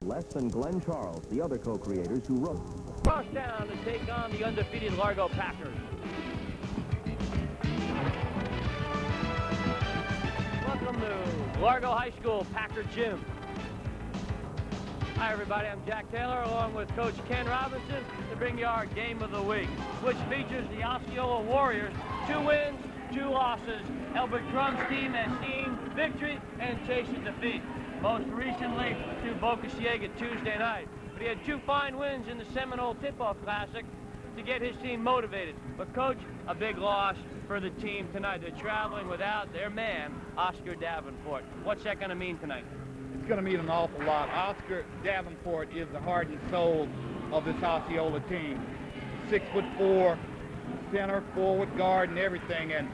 Less than Glenn Charles, the other co-creators who wrote. Crosstown to take on the undefeated Largo Packers. Welcome to Largo High School Packer Gym. Hi everybody, I'm Jack Taylor along with Coach Ken Robinson to bring you our game of the week, which features the Osceola Warriors. 2 wins, 2 losses. Albert Crum's team has seen victory and chasing defeat. Most recently to Boca Ciega Tuesday night. But he had 2 fine wins in the Seminole Tip-Off Classic to get his team motivated. But Coach, a big loss for the team tonight. They're traveling without their man, Oscar Davenport. What's that going to mean tonight? It's going to mean an awful lot. Oscar Davenport is the heart and soul of this Osceola team. 6'4", center, forward, guard, and everything, and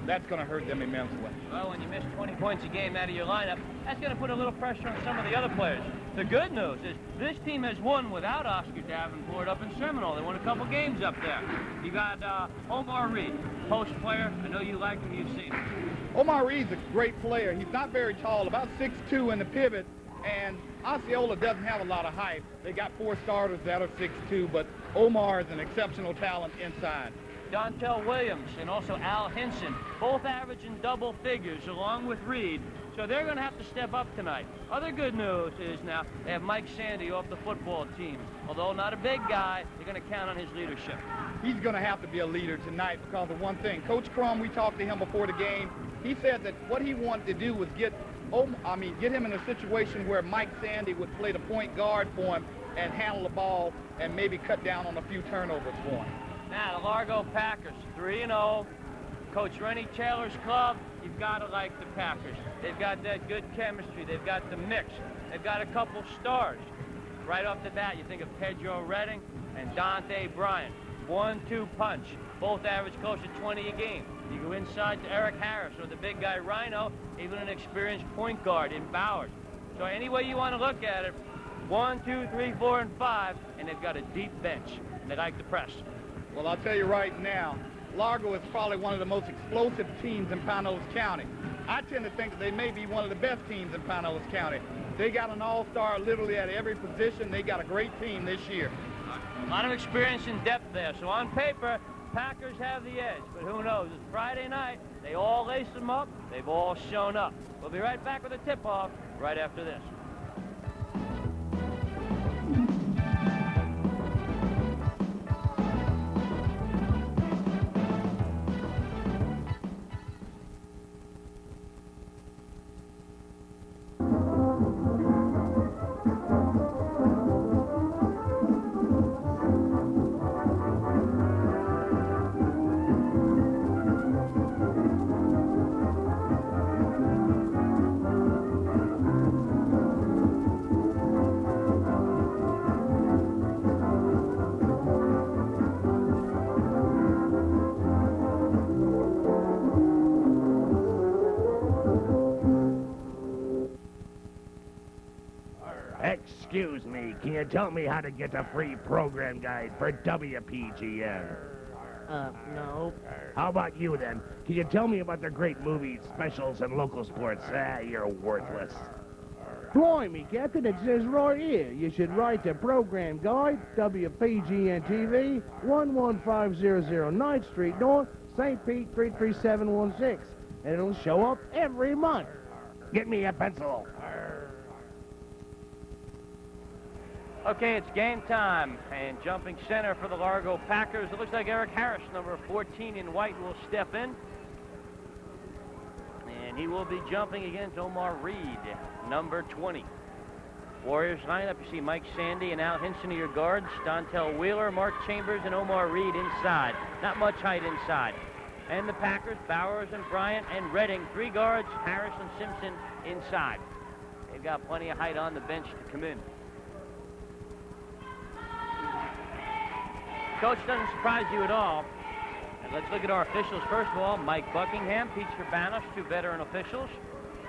that's going to hurt them immensely. Well, when you miss 20 points a game out of your lineup, that's going to put a little pressure on some of the other players. The good news is this team has won without Oscar Davenport up in Seminole. They won a couple games up there. You got Omar Reed, post player. I know you like him. You've seen him. Omar Reed's a great player. He's not very tall, about 6'2" in the pivot, and Osceola doesn't have a lot of height. They got 4 starters that are 6'2", but Omar is an exceptional talent inside. Dontel Williams and also Al Hinson, both averaging double figures along with Reed, so they're going to have to step up tonight. Other good news is now they have Mike Sandy off the football team. Although not a big guy, they're going to count on his leadership. He's going to have to be a leader tonight because of one thing. Coach Crum, we talked to him before the game. He said that what he wanted to do was get him in a situation where Mike Sandy would play the point guard for him and handle the ball and maybe cut down on a few turnovers for him. Now, the Largo Packers, 3-0. Coach Rennie Taylor's club, you've got to like the Packers. They've got that good chemistry. They've got the mix. They've got a couple stars. Right off the bat, you think of Pedro Redding and Dante Bryant. 1-2 punch. Both average close to 20 a game. You go inside to Eric Harris or the big guy Rhino, even an experienced point guard in Bowers. So any way you want to look at it, 1, 2, 3, 4, and 5, and they've got a deep bench. And they like the press. Well, I'll tell you right now, Largo is probably one of the most explosive teams in Pinellas County. I tend to think that they may be one of the best teams in Pinellas County. They got an all-star literally at every position. They got a great team this year. A lot of experience and depth there. So on paper, Packers have the edge. But who knows? It's Friday night. They all lace them up. They've all shown up. We'll be right back with a tip-off right after this. Excuse me, can you tell me how to get a free program guide for WPGN? No. How about you then? Can you tell me about the great movies, specials, and local sports? You're worthless. Blimey, Captain, it says right here. You should write the program guide, WPGN TV, 11500 9th Street North, St. Pete 33716. And it'll show up every month. Get me a pencil. Okay, it's game time, and jumping center for the Largo Packers. It looks like Eric Harris, number 14 in white, will step in. And he will be jumping against Omar Reed, number 20. Warriors lineup, you see Mike Sandy and Al Hinson are your guards. Dontel Wheeler, Mark Chambers, and Omar Reed inside. Not much height inside. And the Packers, Bowers and Bryant and Redding, 3 guards, Harris and Simpson inside. They've got plenty of height on the bench to come in. Coach doesn't surprise you at all. And let's look at our officials. First of all, Mike Buckingham, Pete Urbanos, 2 veteran officials,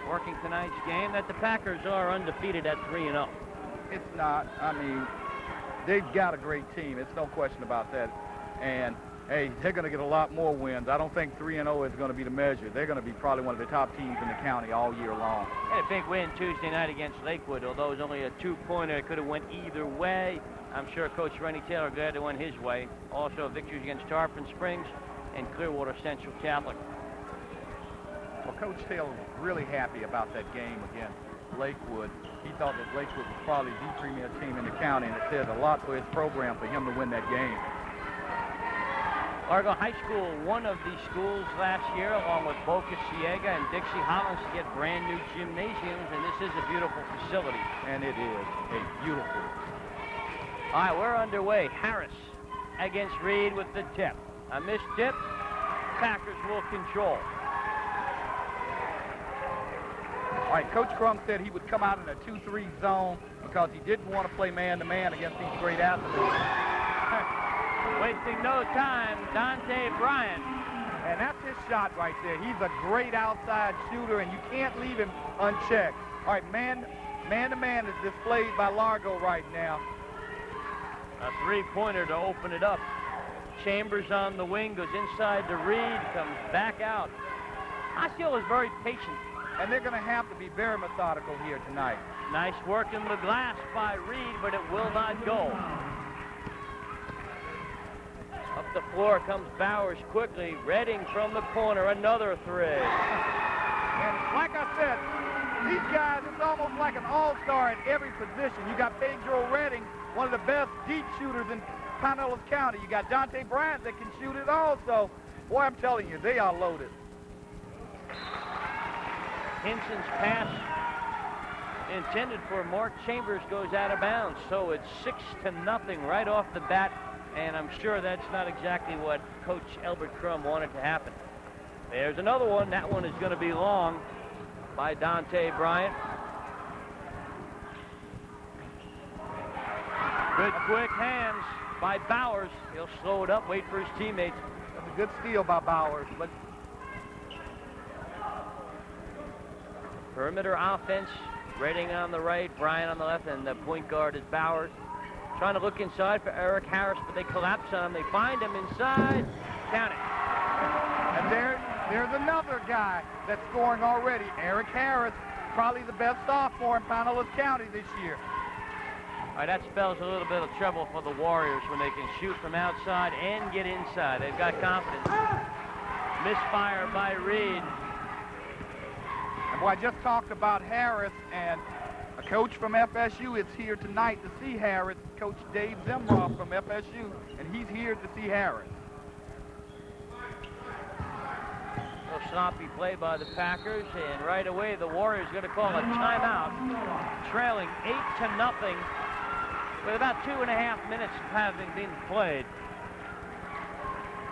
working tonight's game. That the Packers are undefeated at 3-0. It's not. I mean, they've got a great team. It's no question about that. And hey, they're going to get a lot more wins. I don't think 3-0 is going to be the measure. They're going to be probably one of the top teams in the county all year long. Had a big win Tuesday night against Lakewood, although it was only a 2-pointer. It could have went either way. I'm sure Coach Rennie Taylor glad it went his way. Also victories against Tarpon Springs and Clearwater Central Catholic. Well, Coach Taylor was really happy about that game against Lakewood. He thought that Lakewood was probably the premier team in the county, and it said a lot for his program for him to win that game. Largo High School, one of the schools last year, along with Boca Ciega and Dixie Hollins, to get brand new gymnasiums, and this is a beautiful facility. And it is a beautiful. All right, we're underway. Harris against Reed with the tip. A missed tip. Packers will control. All right, Coach Crum said he would come out in a 2-3 zone because he didn't want to play man-to-man against these great athletes. Wasting no time, Dante Bryant. And that's his shot right there. He's a great outside shooter, and you can't leave him unchecked. All right, man-to-man is displayed by Largo right now. A three-pointer to open it up. Chambers on the wing, goes inside to Reed, comes back out. Osceola is very patient. And they're going to have to be very methodical here tonight. Nice work in the glass by Reed, but it will not go. Up the floor comes Bowers quickly. Redding from the corner, another three. And like I said, these guys, it's almost like an all-star at every position. You got Pedro Redding, one of the best deep shooters in Pinellas County. You got Dante Bryant that can shoot it also. Boy, I'm telling you, they are loaded. Hinson's pass intended for Mark Chambers goes out of bounds, so it's 6-0 right off the bat, and I'm sure that's not exactly what Coach Elbert Crum wanted to happen. There's another one. That one is going to be long by Dante Bryant. Good quick hands by Bowers. He'll slow it up, wait for his teammates. That's a good steal by Bowers, but perimeter offense, Redding on the right, Bryant on the left, and the point guard is Bowers. Trying to look inside for Eric Harris, but they collapse on him. They find him inside. Count it. And there's another guy that's scoring already. Eric Harris, probably the best sophomore in Pinellas County this year. All right, that spells a little bit of trouble for the Warriors when they can shoot from outside and get inside. They've got confidence. Misfire by Reed. Well, I just talked about Harris, and a coach from FSU is here tonight to see Harris, Coach Dave Zimroff from FSU, and he's here to see Harris. A little sloppy play by the Packers, and right away the Warriors are going to call a timeout, trailing 8-0 with about 2.5 minutes having been played.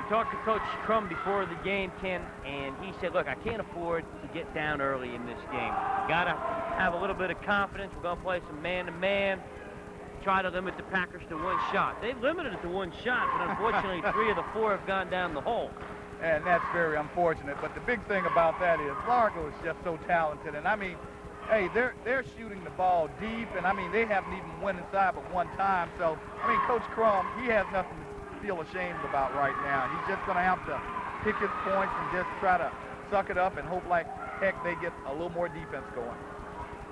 Talked to Coach Crum before the game, Ken, and he said, look, I can't afford to get down early in this game. Got to have a little bit of confidence. We're going to play some man-to-man, try to limit the Packers to one shot. They've limited it to one shot, but unfortunately 3 of the 4 have gone down the hole. And that's very unfortunate, but the big thing about that is Largo is just so talented, and I mean, hey, they're shooting the ball deep, and I mean, they haven't even went inside but one time, so, I mean, Coach Crum, he has nothing to feel ashamed about right now. He's just going to have to pick his points and just try to suck it up and hope like heck they get a little more defense going.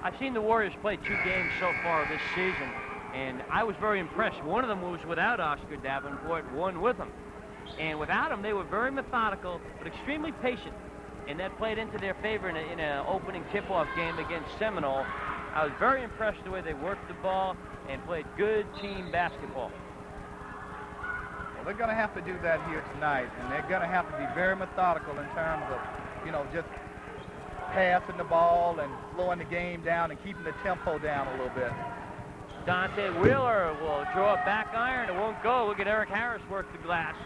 I've seen the Warriors play 2 games so far this season, and I was very impressed. One of them was without Oscar Davenport, one with him. And without him, they were very methodical, but extremely patient, and that played into their favor in an opening tip-off game against Seminole. I was very impressed with the way they worked the ball and played good team basketball. They're going to have to do that here tonight, and they're going to have to be very methodical in terms of, you know, just passing the ball and slowing the game down and keeping the tempo down a little bit. Dante Wheeler will draw a back iron. It won't go. Look at Eric Harris work the glass.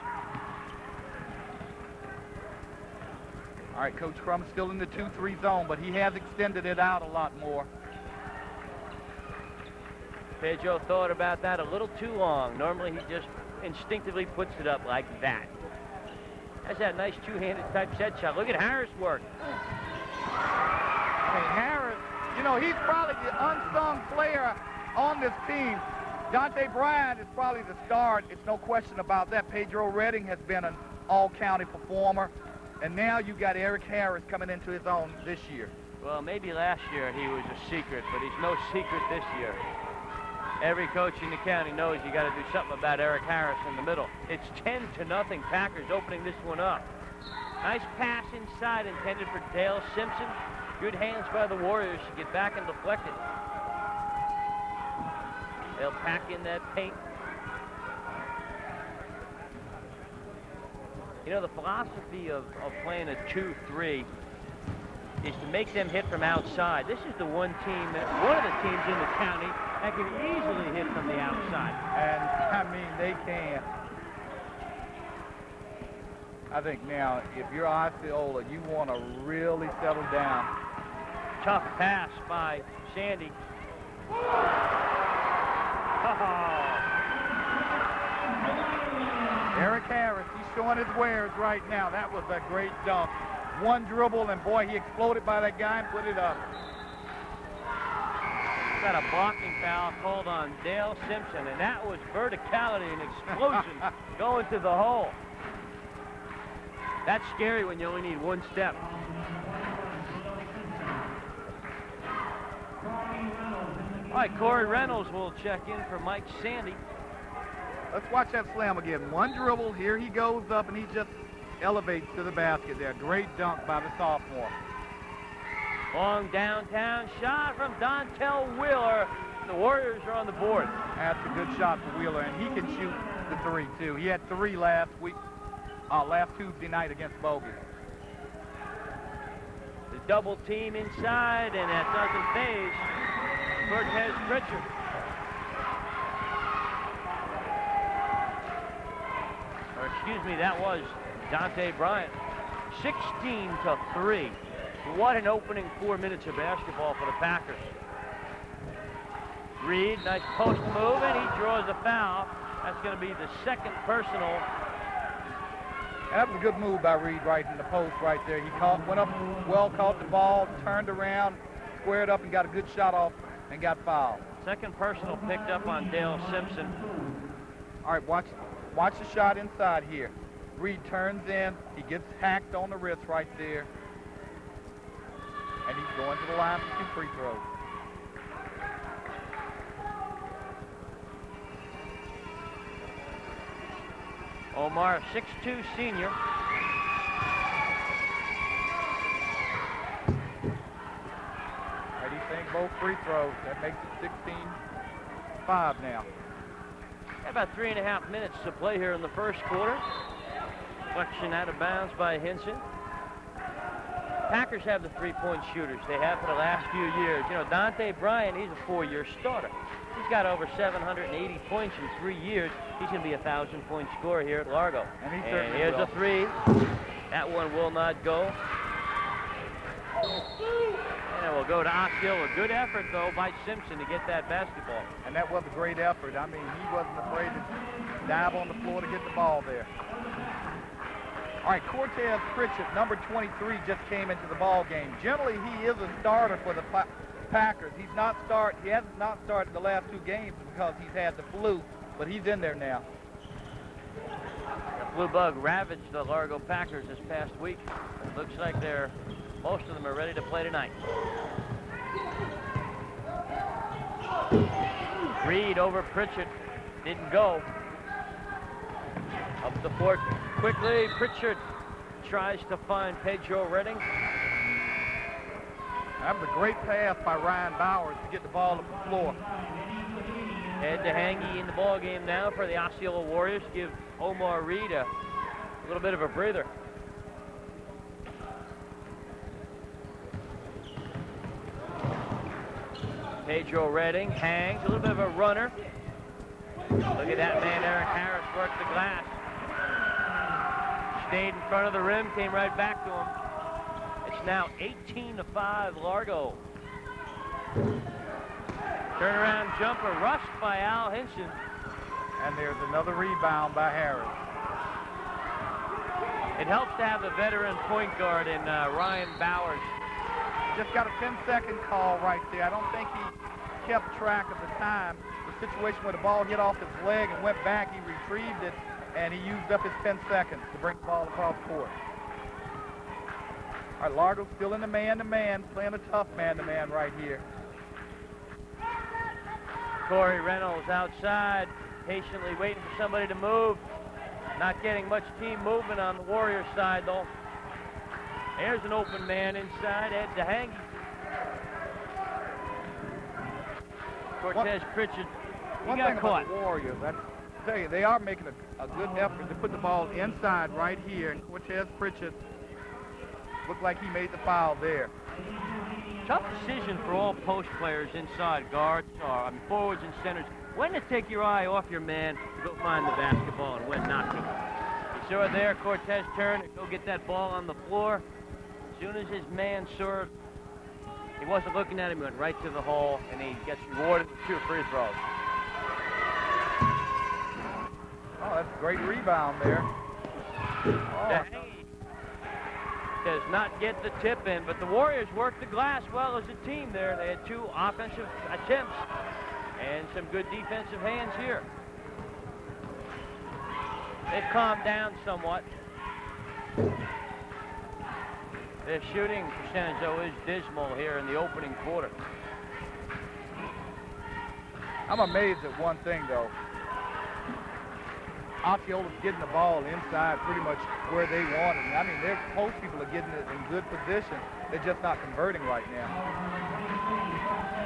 All right, Coach Crum still in the 2-3 zone, but he has extended it out a lot more. Pedro thought about that a little too long. Normally he just instinctively puts it up like that. That's that nice two-handed type set shot. Look at Harris work. Hey, Harris, you know, he's probably the unsung player on this team. Dante Bryant is probably the start. It's no question about that. Pedro Redding has been an all-county performer. And now you got Eric Harris coming into his own this year. Well, maybe last year he was a secret, but he's no secret this year. Every coach in the county knows you got to do something about Eric Harris in the middle. It's 10-0 Packers opening this one up. Nice pass inside intended for Dale Simpson. Good hands by the Warriors to get back and deflect it. They'll pack in that paint. You know, the philosophy of playing a 2-3 is to make them hit from outside. This is the one of the teams in the county that can easily hit from the outside. And, I mean, they can. I think now, if you're Osceola, you want to really settle down. Tough pass by Sandy. Eric Harris, he's showing his wares right now. That was a great dunk. One dribble, and boy, he exploded by that guy and put it up. Got a blocking foul called on Dale Simpson, and that was verticality and explosion going to the hole. That's scary when you only need one step. All right, Corey Reynolds will check in for Mike Sandy. Let's watch that slam again. One dribble, here he goes up, and he just elevates to the basket there. Great dunk by the sophomore. Long downtown shot from Dontel Wheeler. The Warriors are on the board. That's a good shot for Wheeler, and he can shoot the three, too. He had 3 last Tuesday night against Bogie. The double team inside, and that doesn't phase Cortez Pritchard. Or excuse me, that was Dante Bryant. 16-3. What an opening 4 minutes of basketball for the Packers. Reed, nice post move, and he draws a foul. That's going to be the second personal. That was a good move by Reed right in the post right there. He went up, well, caught the ball, turned around, squared up, and got a good shot off and got fouled. Second personal picked up on Dale Simpson. All right, watch the shot inside here. Reed turns in. He gets hacked on the wrist right there. And he's going to the line for 2 free throws. Omar, 6'2" senior. Ready to think both free throws. That makes it 16-5 now. About 3.5 minutes to play here in the first quarter. Deflection out of bounds by Hinson. Packers have the three-point shooters. They have for the last few years. You know, Dante Bryant, he's a 4-year starter. He's got over 780 points in 3 years. He's going to be a 1,000-point scorer here at Largo. And here's a three. That one will not go. And it will go to Osceola. A good effort, though, by Simpson to get that basketball. And that was a great effort. I mean, he wasn't afraid to dive on the floor to get the ball there. All right, Cortez Pritchett, number 23, just came into the ball game. Generally, he is a starter for the Packers. He has not started the last 2 games because he's had the flu, but he's in there now. The flu bug ravaged the Largo Packers this past week. It looks like most of them are ready to play tonight. Reed over Pritchett. Didn't go. Up the court quickly. Pritchard tries to find Pedro Redding. That was a great pass by Ryan Bowers to get the ball up the floor. Ed DeHangy in the ball game now for the Osceola Warriors. Give Omar Reed a little bit of a breather. Pedro Redding hangs, a little bit of a runner. Look at that man, Eric Harris, worked the glass. Stayed in front of the rim, came right back to him. It's now 18-5 Largo. Turnaround jumper rushed by Al Hinson. And there's another rebound by Harris. It helps to have the veteran point guard in Ryan Bowers. Just got a 10-second call right there. I don't think he kept track of the time. The situation where the ball hit off his leg and went back, he retrieved it, and he used up his 10 seconds to bring the ball across court. All right, Largo still in the man-to-man, playing a tough man-to-man right here. Corey Reynolds outside, patiently waiting for somebody to move. Not getting much team movement on the Warriors side, though. There's an open man inside, Ed DeHangy. Cortez Pritchard, he got caught. About the Warriors, I tell you, they are making a good effort to put the ball inside right here, and Cortez Pritchard looked like he made the foul there. Tough decision for all post players inside, guards, or forwards and centers. When to take your eye off your man to go find the basketball and when not to. You saw it there, Cortez turned to go get that ball on the floor. As soon as his man saw it, he wasn't looking at him, he went right to the hole, and he gets rewarded with 2 free throws. Oh, that's a great rebound there. Oh. Does not get the tip in, but the Warriors worked the glass well as a team there. They had 2 offensive attempts and some good defensive hands here. They've calmed down somewhat. Their shooting percentage, though, is dismal here in the opening quarter. I'm amazed at one thing, though. Osceola's getting the ball inside pretty much where they want it. I mean, their post people are getting it in good position. They're just not converting right now.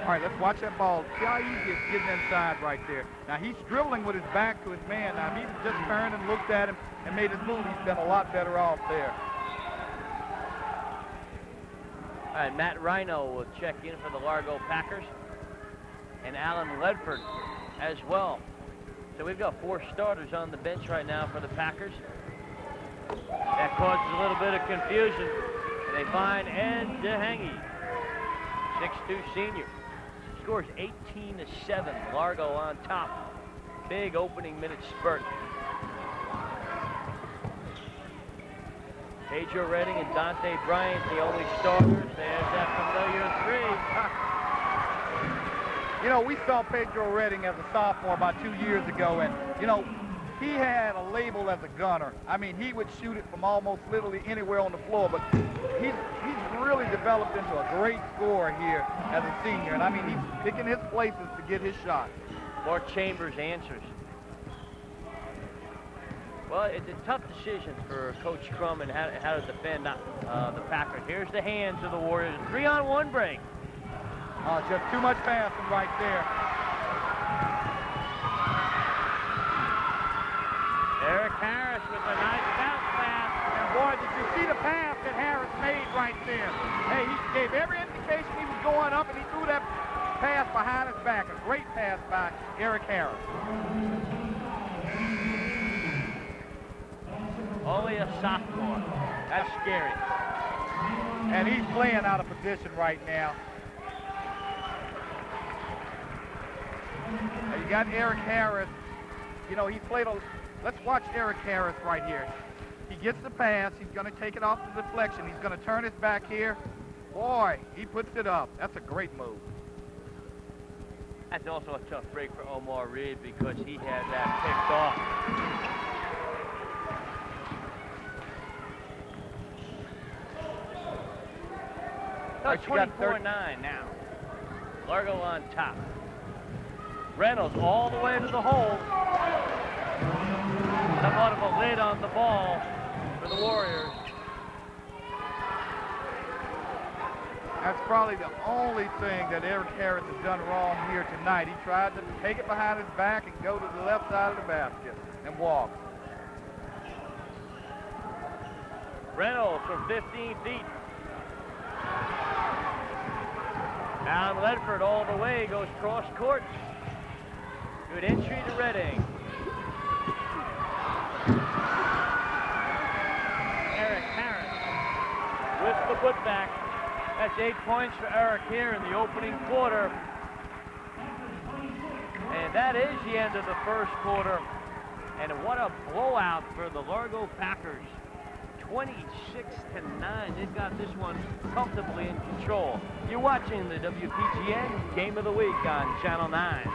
All right, let's watch that ball. See how easy it's getting inside right there. Now, he's dribbling with his back to his man. Now, if he just turned and looked at him and made his move, he's been a lot better off there. All right, Matt Rhino will check in for the Largo Packers, and Alan Ledford as well. So we've got 4 starters on the bench right now for the Packers. That causes a little bit of confusion. They find Ed DeHangy, 6'2" senior. Scores 18-7. Largo on top. Big opening minute spurt. Pedro Redding and Dante Bryant, the only starters. There's that familiar 3. You know, we saw Pedro Redding as a sophomore about 2 years ago, and, you know, he had a label as a gunner. I mean, he would shoot it from almost literally anywhere on the floor, but he's really developed into a great scorer here as a senior, and I mean, he's picking his places to get his shot. Mark Chambers answers. Well, it's a tough decision for Coach Crum and how to defend the Packers. Here's the hands of the Warriors. 3-on-1 break. Just too much passing right there. Eric Harris with a nice bounce pass. And boy, did you see the pass that Harris made right there? Hey, he gave every indication he was going up, and he threw that pass behind his back. A great pass by Eric Harris. Only a sophomore. That's scary. And he's playing out of position right now. Now you got Eric Harris. You know, he played a... Let's watch Eric Harris right here. He gets the pass. He's going to take it off the deflection. He's going to turn his back here. Boy, he puts it up. That's a great move. That's also a tough break for Omar Reed because he had that picked off. So 24-9 now. Largo on top. Reynolds all the way to the hole. Somewhat of a lid on the ball for the Warriors. That's probably the only thing that Eric Harris has done wrong here tonight. He tried to take it behind his back and go to the left side of the basket and walk. Reynolds from 15 feet. Alan Ledford all the way, goes cross court. Good entry to Redding. Eric Harris with the putback. That's 8 points for Eric here in the opening quarter. And that is the end of the first quarter. And what a blowout for the Largo Packers. 26-9. They've got this one comfortably in control. You're watching the WPGN Game of the Week on Channel 9.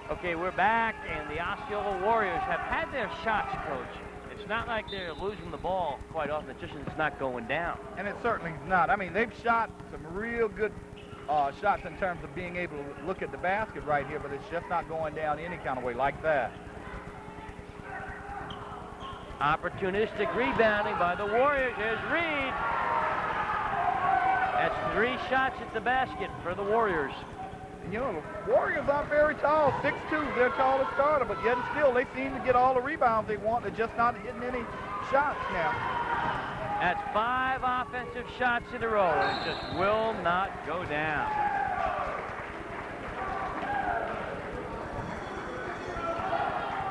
Okay, we're back, and the Osceola Warriors have had their shots, Coach. It's not like they're losing the ball quite often. It's just it's not going down. And it certainly is not. I mean, they've shot some real good shots in terms of being able to look at the basket right here, but it's just not going down any kind of way like that. Opportunistic rebounding by the Warriors. Here's Reed. That's 3 shots at the basket for the Warriors. You know, the Warriors aren't very tall, 6'2", their tallest starter, but yet and still they seem to get all the rebounds they want. They're just not hitting any shots now. That's 5 offensive shots in a row, and it just will not go down.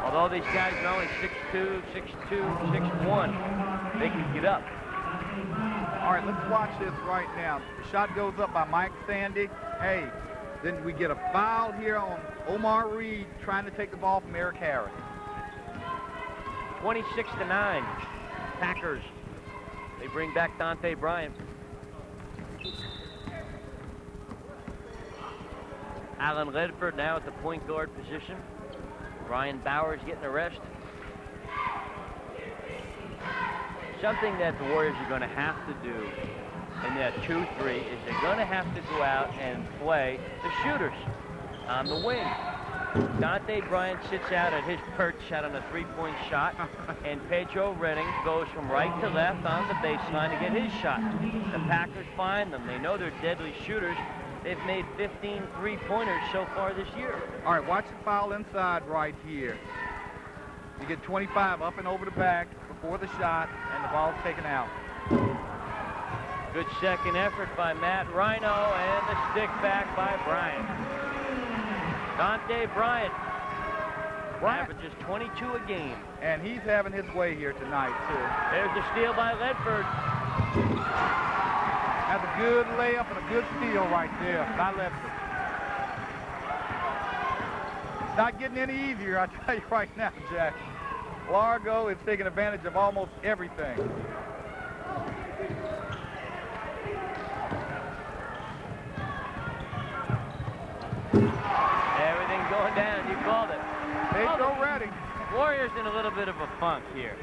Although these guys are only 6'2", 6'2", 6'1", they can get up. All right, let's watch this right now. The shot goes up by Mike Sandy. Hey, then we get a foul here on Omar Reed trying to take the ball from Eric Harris. 26-9, Packers. They bring back Dante Bryant. Alan Ledford now at the point guard position. Ryan Bowers getting a rest. Something that the Warriors are going to have to do in that 2-3 is they're going to have to go out and play the shooters on the wing. Dante Bryant sits out at his perch out on a 3-point shot, and Pedro Redding goes from right to left on the baseline to get his shot. The Packers find them. They know they're deadly shooters. They've made 15 3-pointers so far this year. All right, watch the foul inside right here. You get 25 up and over the back before the shot, and the ball's taken out. Good second effort by Matt Rhino, and the stick back by Bryant. Dante Bryant averages 22 a game. And he's having his way here tonight, too. There's the steal by Ledford. That's a good layup and a good steal right there by Ledford. It's not getting any easier, I tell you right now, Jack. Largo is taking advantage of almost everything. Everything going down. You called it. Pedro Redding. Warriors in a little bit of a funk here.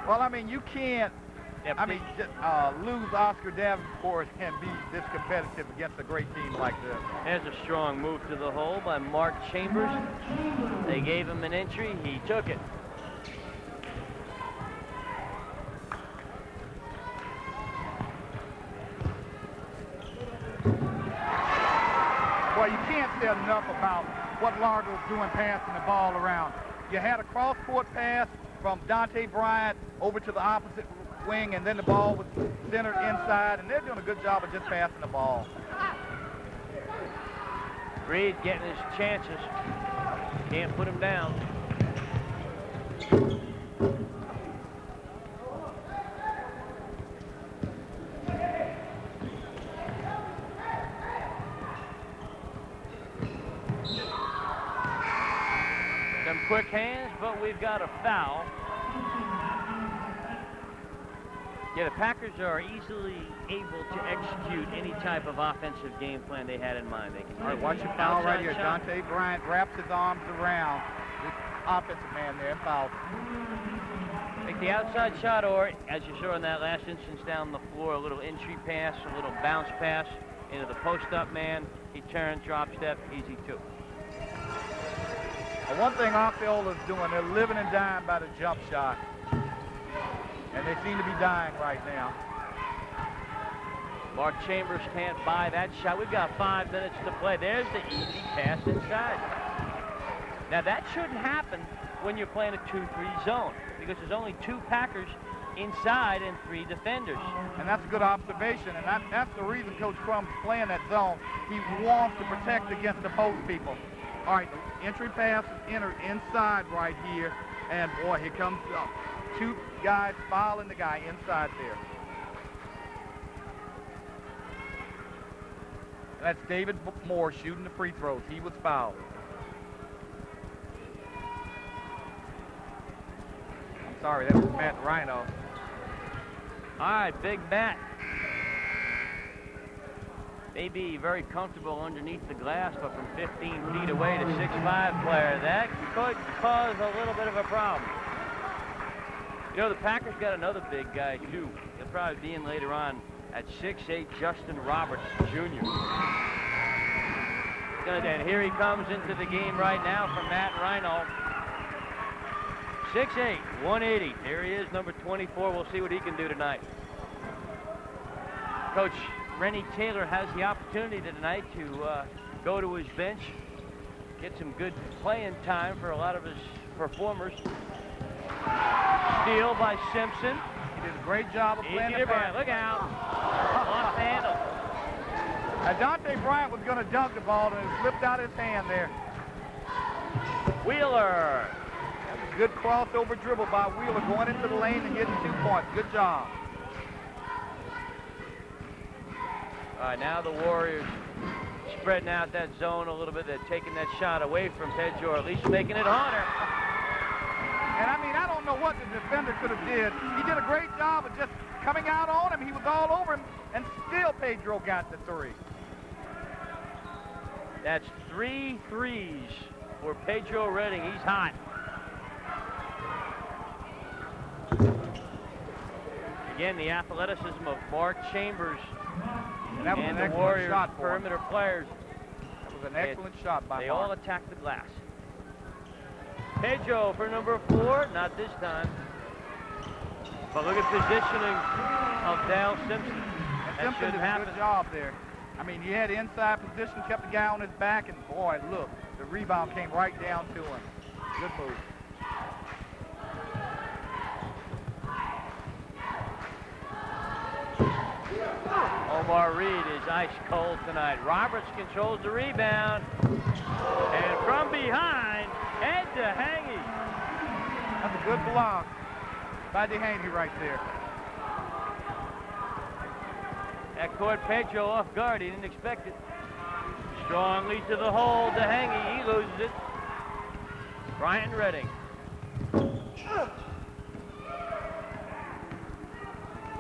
Well, I mean, you can't, lose Oscar Davenport and be this competitive against a great team like this. There's a strong move to the hole by Mark Chambers. They gave him an entry. He took it. Well, you can't say enough about what Largo's doing passing the ball around. You had a cross-court pass from Dante Bryant over to the opposite wing, and then the ball was centered inside, and they're doing a good job of just passing the ball. Reed getting his chances. Can't put him down. Some quick hands, but we've got a foul. Yeah, the Packers are easily able to execute any type of offensive game plan they had in mind. They can. All right, watch your foul right here. Dante Bryant wraps his arms around this offensive man there and fouls him. Make the outside shot, or as you saw in that last instance down the floor, a little entry pass, a little bounce pass into the post-up man. He turns, drop step, easy two. Well, one thing Osceola is doing, they're living and dying by the jump shot. And they seem to be dying right now. Mark Chambers can't buy that shot. We've got 5 minutes to play. There's the easy pass inside. Now, that shouldn't happen when you're playing a 2-3 zone because there's only 2 Packers inside and 3 defenders. And that's a good observation, and that's the reason Coach Crum's playing that zone. He wants to protect against the post people. All right, the entry pass is entered inside right here, and boy, here comes 2 guys fouling the guy inside there. That's David Moore shooting the free throws. He was fouled. I'm sorry, that was Matt Rhino. All right, Big Matt. Maybe very comfortable underneath the glass, but from 15 feet away to 6'5" player, that could cause a little bit of a problem. You know, the Packers got another big guy, too. He'll probably be in later on at 6'8", Justin Roberts, Jr. And here he comes into the game right now from Matt Rhino. 6'8", 180. There he is, number 24. We'll see what he can do tonight. Coach Rennie Taylor has the opportunity tonight to go to his bench, get some good playing time for a lot of his performers. Steal by Simpson. He did a great job of playing the pass. Look out. Off the handle. Now, Dante Bryant was going to dunk the ball, and it slipped out his hand there. Wheeler. That was a good crossover dribble by Wheeler going into the lane and getting 2 points. Good job. All right, now the Warriors spreading out that zone a little bit. They're taking that shot away from Pedro, or at least making it harder. And I mean, I don't know what the defender could have did. He did a great job of just coming out on him. He was all over him, and still Pedro got the 3. That's 3 threes for Pedro Redding. He's hot. Again, the athleticism of Mark Chambers and the Warriors perimeter players. That was an excellent shot by Mark. They all attack the glass. Pedro for number 4, not this time. But look at positioning of Dale Simpson. And That Simpson shouldn't did a happen. good job there. I mean, he had inside position, kept the guy on his back, and boy, look, the rebound came right down to him. Good move. Omar Reed is ice cold tonight. Roberts controls the rebound. And from behind, head to Hangy. That's a good block by DeHaney right there. That caught Pedro off guard. He didn't expect it. Strongly to the hole. DeHangy, he loses it. Bryant Redding. The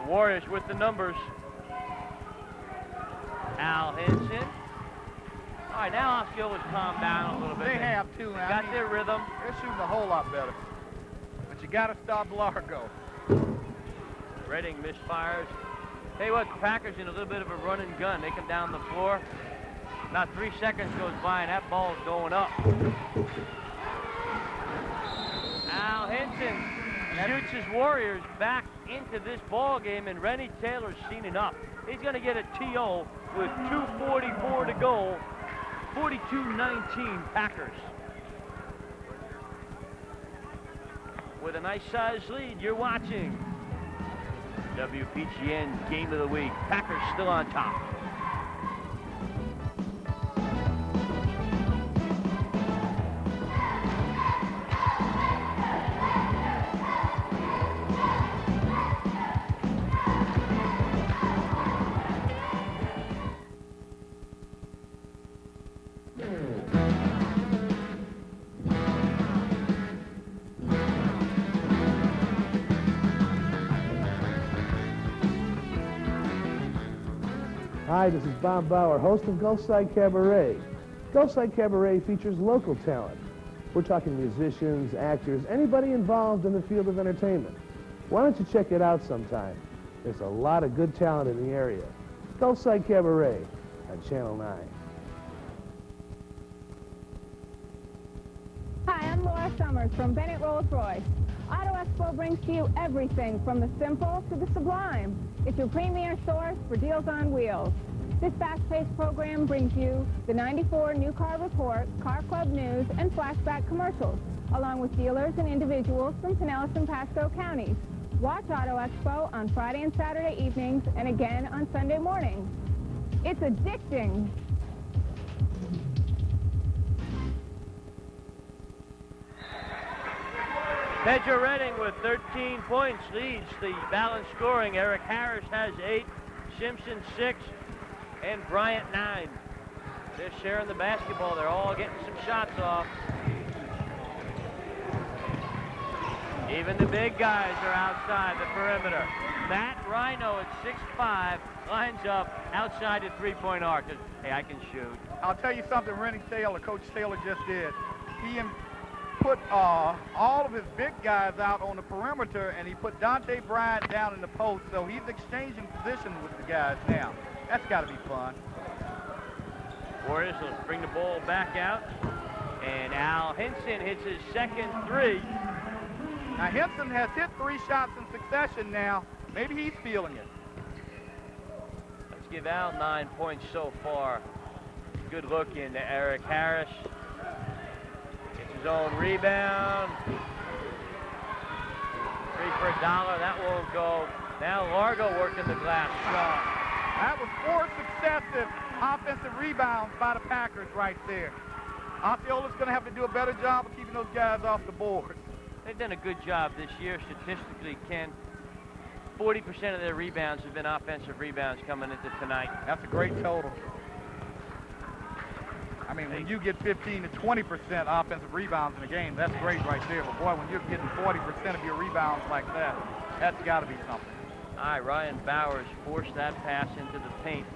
Warriors with the numbers. Al Henson. All right, now Osceola's calmed down a little bit. They have too. Got their rhythm. They're shooting a whole lot better. But you got to stop Largo. Redding misfires. Tell you what, the Packers in a little bit of a run and gun. They come down the floor. Not 3 seconds goes by and that ball's going up. Al Henson shoots his Warriors back into this ball game, and Rennie Taylor's seen enough. He's going to get a TO with 2:44 to go. 42-19 Packers. With a nice sized lead, you're watching WPGN Game of the Week. Packers still on top. Hi, this is Bob Bauer, host of Gulfside Cabaret. Gulfside Cabaret features local talent. We're talking musicians, actors, anybody involved in the field of entertainment. Why don't you check it out sometime? There's a lot of good talent in the area. Gulfside Cabaret on Channel 9. Hi, I'm Laura Summers from Bennett Rolls-Royce. Auto Expo brings to you everything from the simple to the sublime. It's your premier source for deals on wheels. This fast-paced program brings you the 94 New Car Report, Car Club News, and flashback commercials, along with dealers and individuals from Pinellas and Pasco counties. Watch Auto Expo on Friday and Saturday evenings and again on Sunday mornings. It's addicting. Pedro Redding with 13 points leads the balanced scoring. Eric Harris has 8, Simpson 6, and Bryant 9. They're sharing the basketball. They're all getting some shots off. Even the big guys are outside the perimeter. Matt Rhino at 6'5", lines up outside the three-point arc. Hey, I can shoot. I'll tell you something Rennie Taylor, Coach Taylor just did. He put all of his big guys out on the perimeter, and he put Dante Bryant down in the post, so he's exchanging position with the guys now. That's got to be fun. Warriors will bring the ball back out, and Al Hinson hits his second three. Now, Hinson has hit 3 shots in succession now. Maybe he's feeling it. Let's give Al 9 points so far. Good look into Eric Harris. Gets his own rebound. 3 for $1. That won't go. Now Largo working the glass shot. That was 4 successive offensive rebounds by the Packers right there. Osceola's going to have to do a better job of keeping those guys off the board. They've done a good job this year statistically, Ken. 40% of their rebounds have been offensive rebounds coming into tonight. That's a great total. I mean, when you get 15 to 20% offensive rebounds in a game, that's great right there. But boy, when you're getting 40% of your rebounds like that, that's got to be something. All right, Ryan Bowers forced that pass into the paint.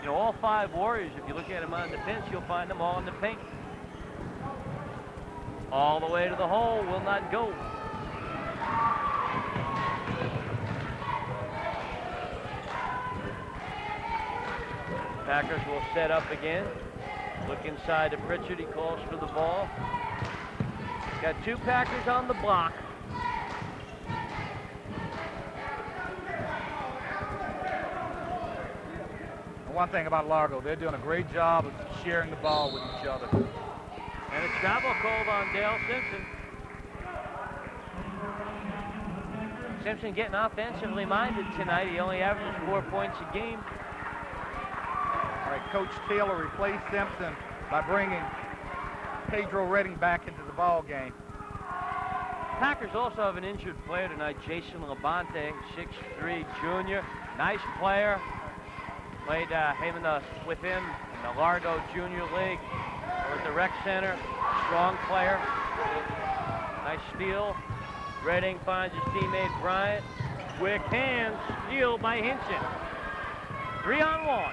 You know, all 5 Warriors, if you look at them on the bench, you'll find them all in the paint. All the way to the hole, will not go. Packers will set up again. Look inside to Pritchard. He calls for the ball. Got 2 Packers on the block. One thing about Largo, they're doing a great job of sharing the ball with each other. And a travel called on Dale Simpson. Simpson getting offensively minded tonight. He only averages 4 points a game. All right, Coach Taylor replaced Simpson by bringing Pedro Redding back into the ball game. Packers also have an injured player tonight, Jason Labonte, 6'3" junior. Nice player. Played with him in the Largo Junior League or at the Rec Center. Strong player. Nice steal. Redding finds his teammate Bryant. Quick hands. Steal by Hinson. 3-on-1.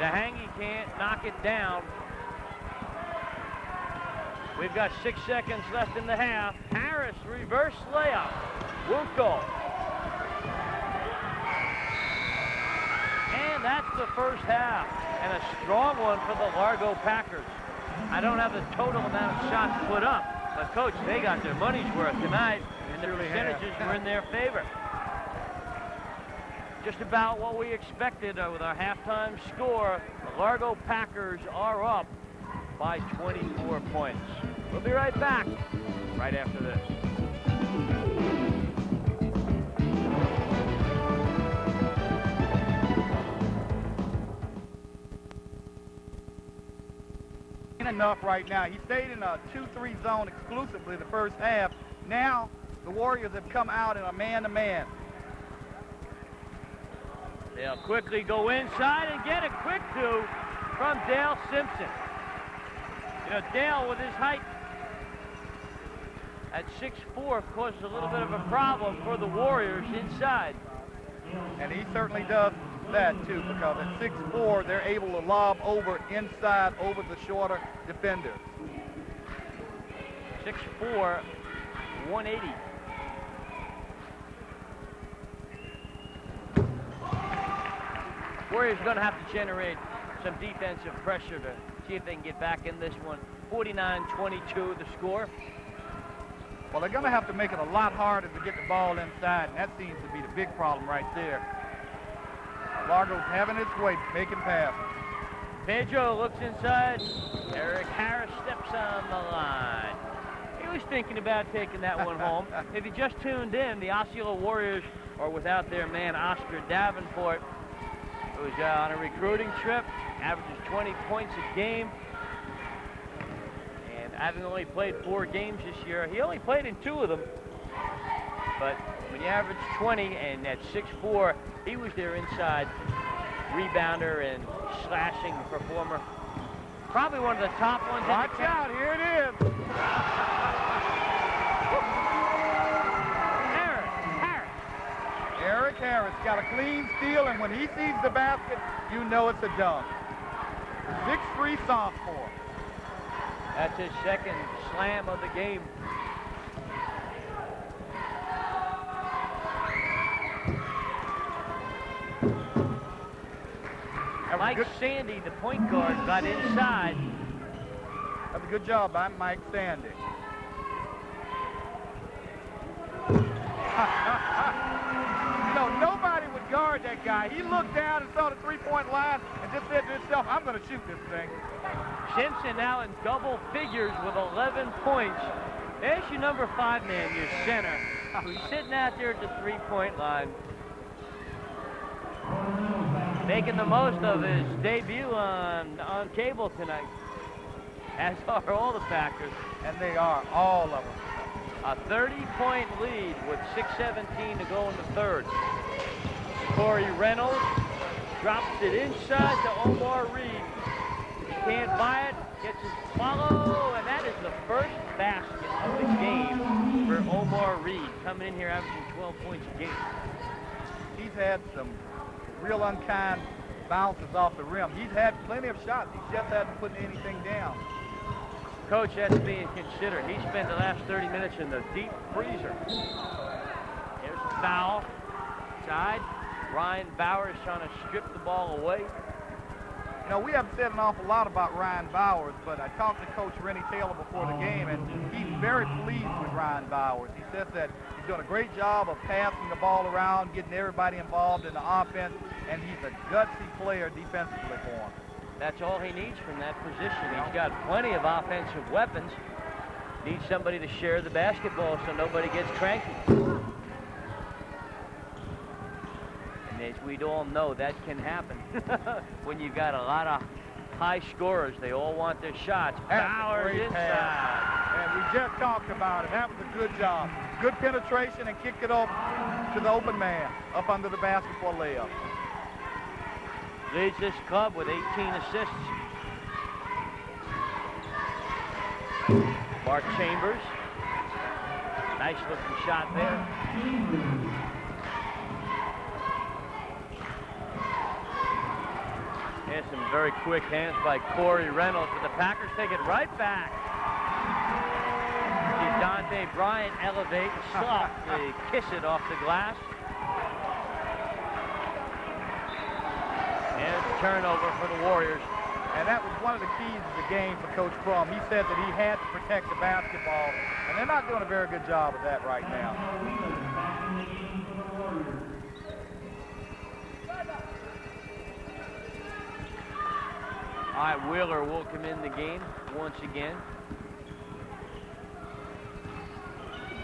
DeHangy can't knock it down. We've got 6 seconds left in the half. Harris reverse layup. Won't go. And that's the first half, and a strong one for the Largo Packers. I don't have the total amount of shots put up, but Coach, they got their money's worth tonight, and the percentages were in their favor. Just about what we expected with our halftime score. The Largo Packers are up by 24 points. We'll be right back right after this. Enough right now. He stayed in a 2-3 zone exclusively the first half. Now the Warriors have come out in a man-to-man. They'll quickly go inside and get a quick 2 from Dale Simpson. You know, Dale with his height at 6'4" causes a little bit of a problem for the Warriors inside. And he certainly does that too, because at 6'4", they're able to lob over inside over the shorter defender. 6'4", 180. Warriors going to have to generate some defensive pressure to see if they can get back in this one. 49-22 the score. Well, they're going to have to make it a lot harder to get the ball inside, and that seems to be the big problem right there. Largo's having its way, making passes. Pedro looks inside. Eric Harris steps on the line. He was thinking about taking that one home. If you just tuned in, the Osceola Warriors are without their man Oscar Davenport, who's on a recruiting trip, averages 20 points a game. And having only played 4 games this year, he only played in 2 of them. But when you average 20 and at 6'4", he was their inside rebounder and slashing performer. Probably one of the top ones. Watch out, here it is. Eric Harris got a clean steal, and when he sees the basket, you know it's a dunk. 6'3" sophomore. That's his second slam of the game. Mike Sandy, the point guard, got inside. That's a good job by Mike Sandy. You know, nobody would guard that guy. He looked down and saw the three-point line and just said to himself, I'm going to shoot this thing. Simpson now in double figures with 11 points. There's your number 5 man, your center, who's sitting out there at the three-point line, making the most of his debut on cable tonight, as are all the Packers. And they are, all of them. A 30-point lead with 6:17 to go in the third. Corey Reynolds drops it inside to Omar Reed. He can't buy it, gets his follow, and that is the first basket of the game for Omar Reed, coming in here averaging 12 points a game. He's had some real unkind bounces off the rim. He's had plenty of shots. He just hasn't put anything down. Coach, that's being considered. He spent the last 30 minutes in the deep freezer. There's a foul. Side. Ryan Bowers trying to strip the ball away. You know, we haven't said an awful lot about Ryan Bowers, but I talked to Coach Rennie Taylor before the game, and he's very pleased with Ryan Bowers. He says that he's doing a great job of passing the ball around, getting everybody involved in the offense, and he's a gutsy player defensively for him. That's all he needs from that position. He's got plenty of offensive weapons. Needs somebody to share the basketball so nobody gets cranky. And as we'd all know, that can happen. When you've got a lot of high scorers, they all want their shots. Bowers inside. And we just talked about it. That was a good job. Good penetration and kicked it up to the open man up under the basket for a layup. Leads this club with 18 assists. Mark Chambers. Nice looking shot there. And some very quick hands by Corey Reynolds, but the Packers take it right back. See Dante Bryant elevate and softly kiss it off the glass. And it's a turnover for the Warriors. And that was one of the keys of the game for Coach Crum. He said that he had to protect the basketball, and they're not doing a very good job of that right now. All right, Wheeler will come in the game once again.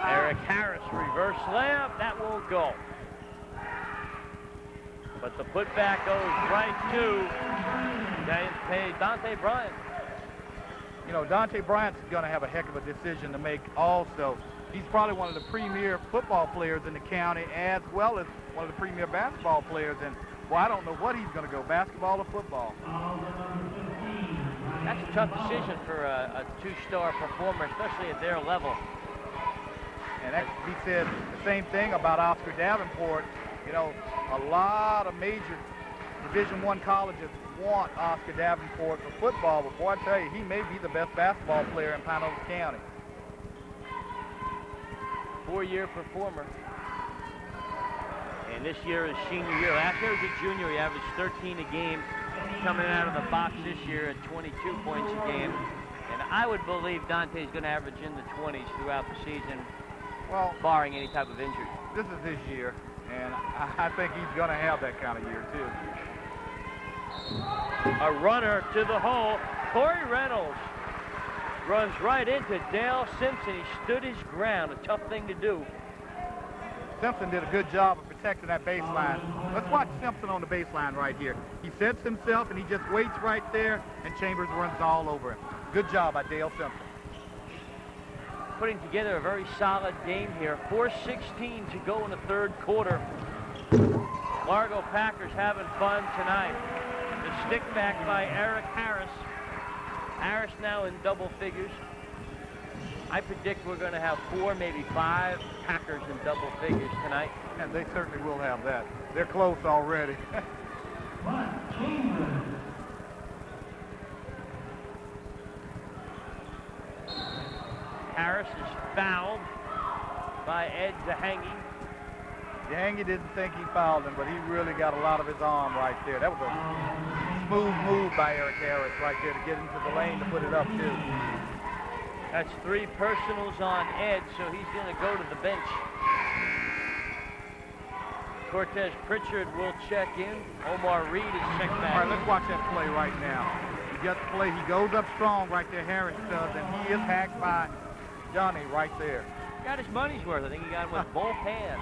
Eric Harris, reverse layup, that won't go. But the putback goes right to Dante Bryant. You know, Dante Bryant's going to have a heck of a decision to make also. He's probably one of the premier football players in the county, as well as one of the premier basketball players. And, well, I don't know what he's going to go, basketball or football. That's a tough decision for a two-star performer, especially at their level. And that could be said the same thing about Oscar Davenport. You know, a lot of major Division I colleges want Oscar Davenport for football, but boy, I tell you, he may be the best basketball player in Pinal County. 4-year performer. And this year is senior year. Last year was a junior. He averaged 13 a game. Coming out of the box this year at 22 points a game. And I would believe Dante's going to average in the 20s throughout the season, Well, barring any type of injury. this is his year, and I think he's going to have that kind of year, too. A runner to the hole. Corey Reynolds runs right into Dale Simpson. He stood his ground, a tough thing to do. Simpson did a good job of protecting that baseline. Let's watch Simpson on the baseline right here. He sets himself, and he just waits right there, and Chambers runs all over him. Good job by Dale Simpson. Putting together a very solid game here. 4:16 to go in the third quarter. Largo Packers having fun tonight. The stick back by Eric Harris. Harris now in double figures. I predict we're going to have 4, maybe 5 Packers in double figures tonight. And they certainly will have that. They're close already. Harris is fouled by Ed Zahangi. Zahangi didn't think he fouled him, but he really got a lot of his arm right there. That was a smooth move by Eric Harris right there to get into the lane to put it up, too. That's 3 personals on Ed, so he's going to go to the bench. Cortez Pritchard will check in. Omar Reed is checked back. All right, let's watch that play right now. He gets the play. He goes up strong right there, Harris does, and he is hacked by Johnny right there. Got his money's worth. I think he got it with both hands.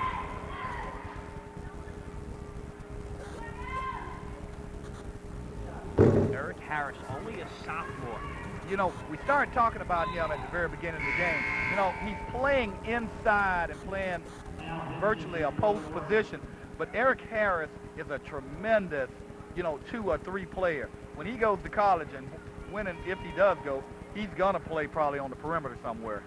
Eric Harris, only a sophomore. You know, we started talking about him at the very beginning of the game. You know, he's playing inside and playing virtually a post position. But Eric Harris is a tremendous, 2 or 3 player. When he goes to college, and when and if he does go, he's going to play probably on the perimeter somewhere.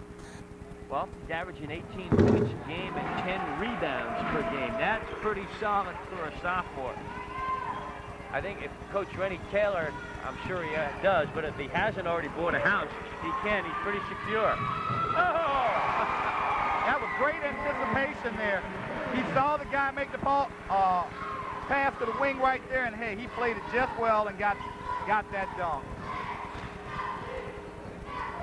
Well, he's averaging 18 points a game and 10 rebounds per game. That's pretty solid for a sophomore. I think if Coach Rennie Taylor, I'm sure he does, but if he hasn't already bought a house, he can. He's pretty secure. Oh! That was great anticipation there. He saw the guy make the ball, pass to the wing right there, and hey, he played it just well and got that dunk.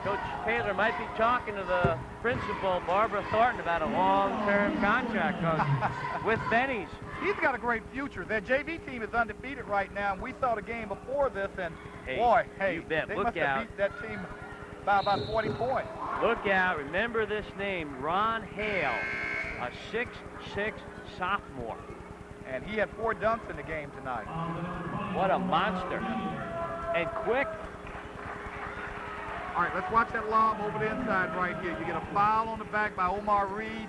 Coach Taylor might be talking to the principal, Barbara Thornton, about a long-term contract with Benny's. He's got a great future. Their JV team is undefeated right now, and we saw the game before this, and boy, you bet. they Look must out. have beat that team by about 40 points. Look out. Remember this name, Ron Hale, a 6'6" sophomore. And he had 4 dunks in the game tonight. What a monster. And quick. All right, let's watch that lob over the inside right here. You get a foul on the back by Omar Reed,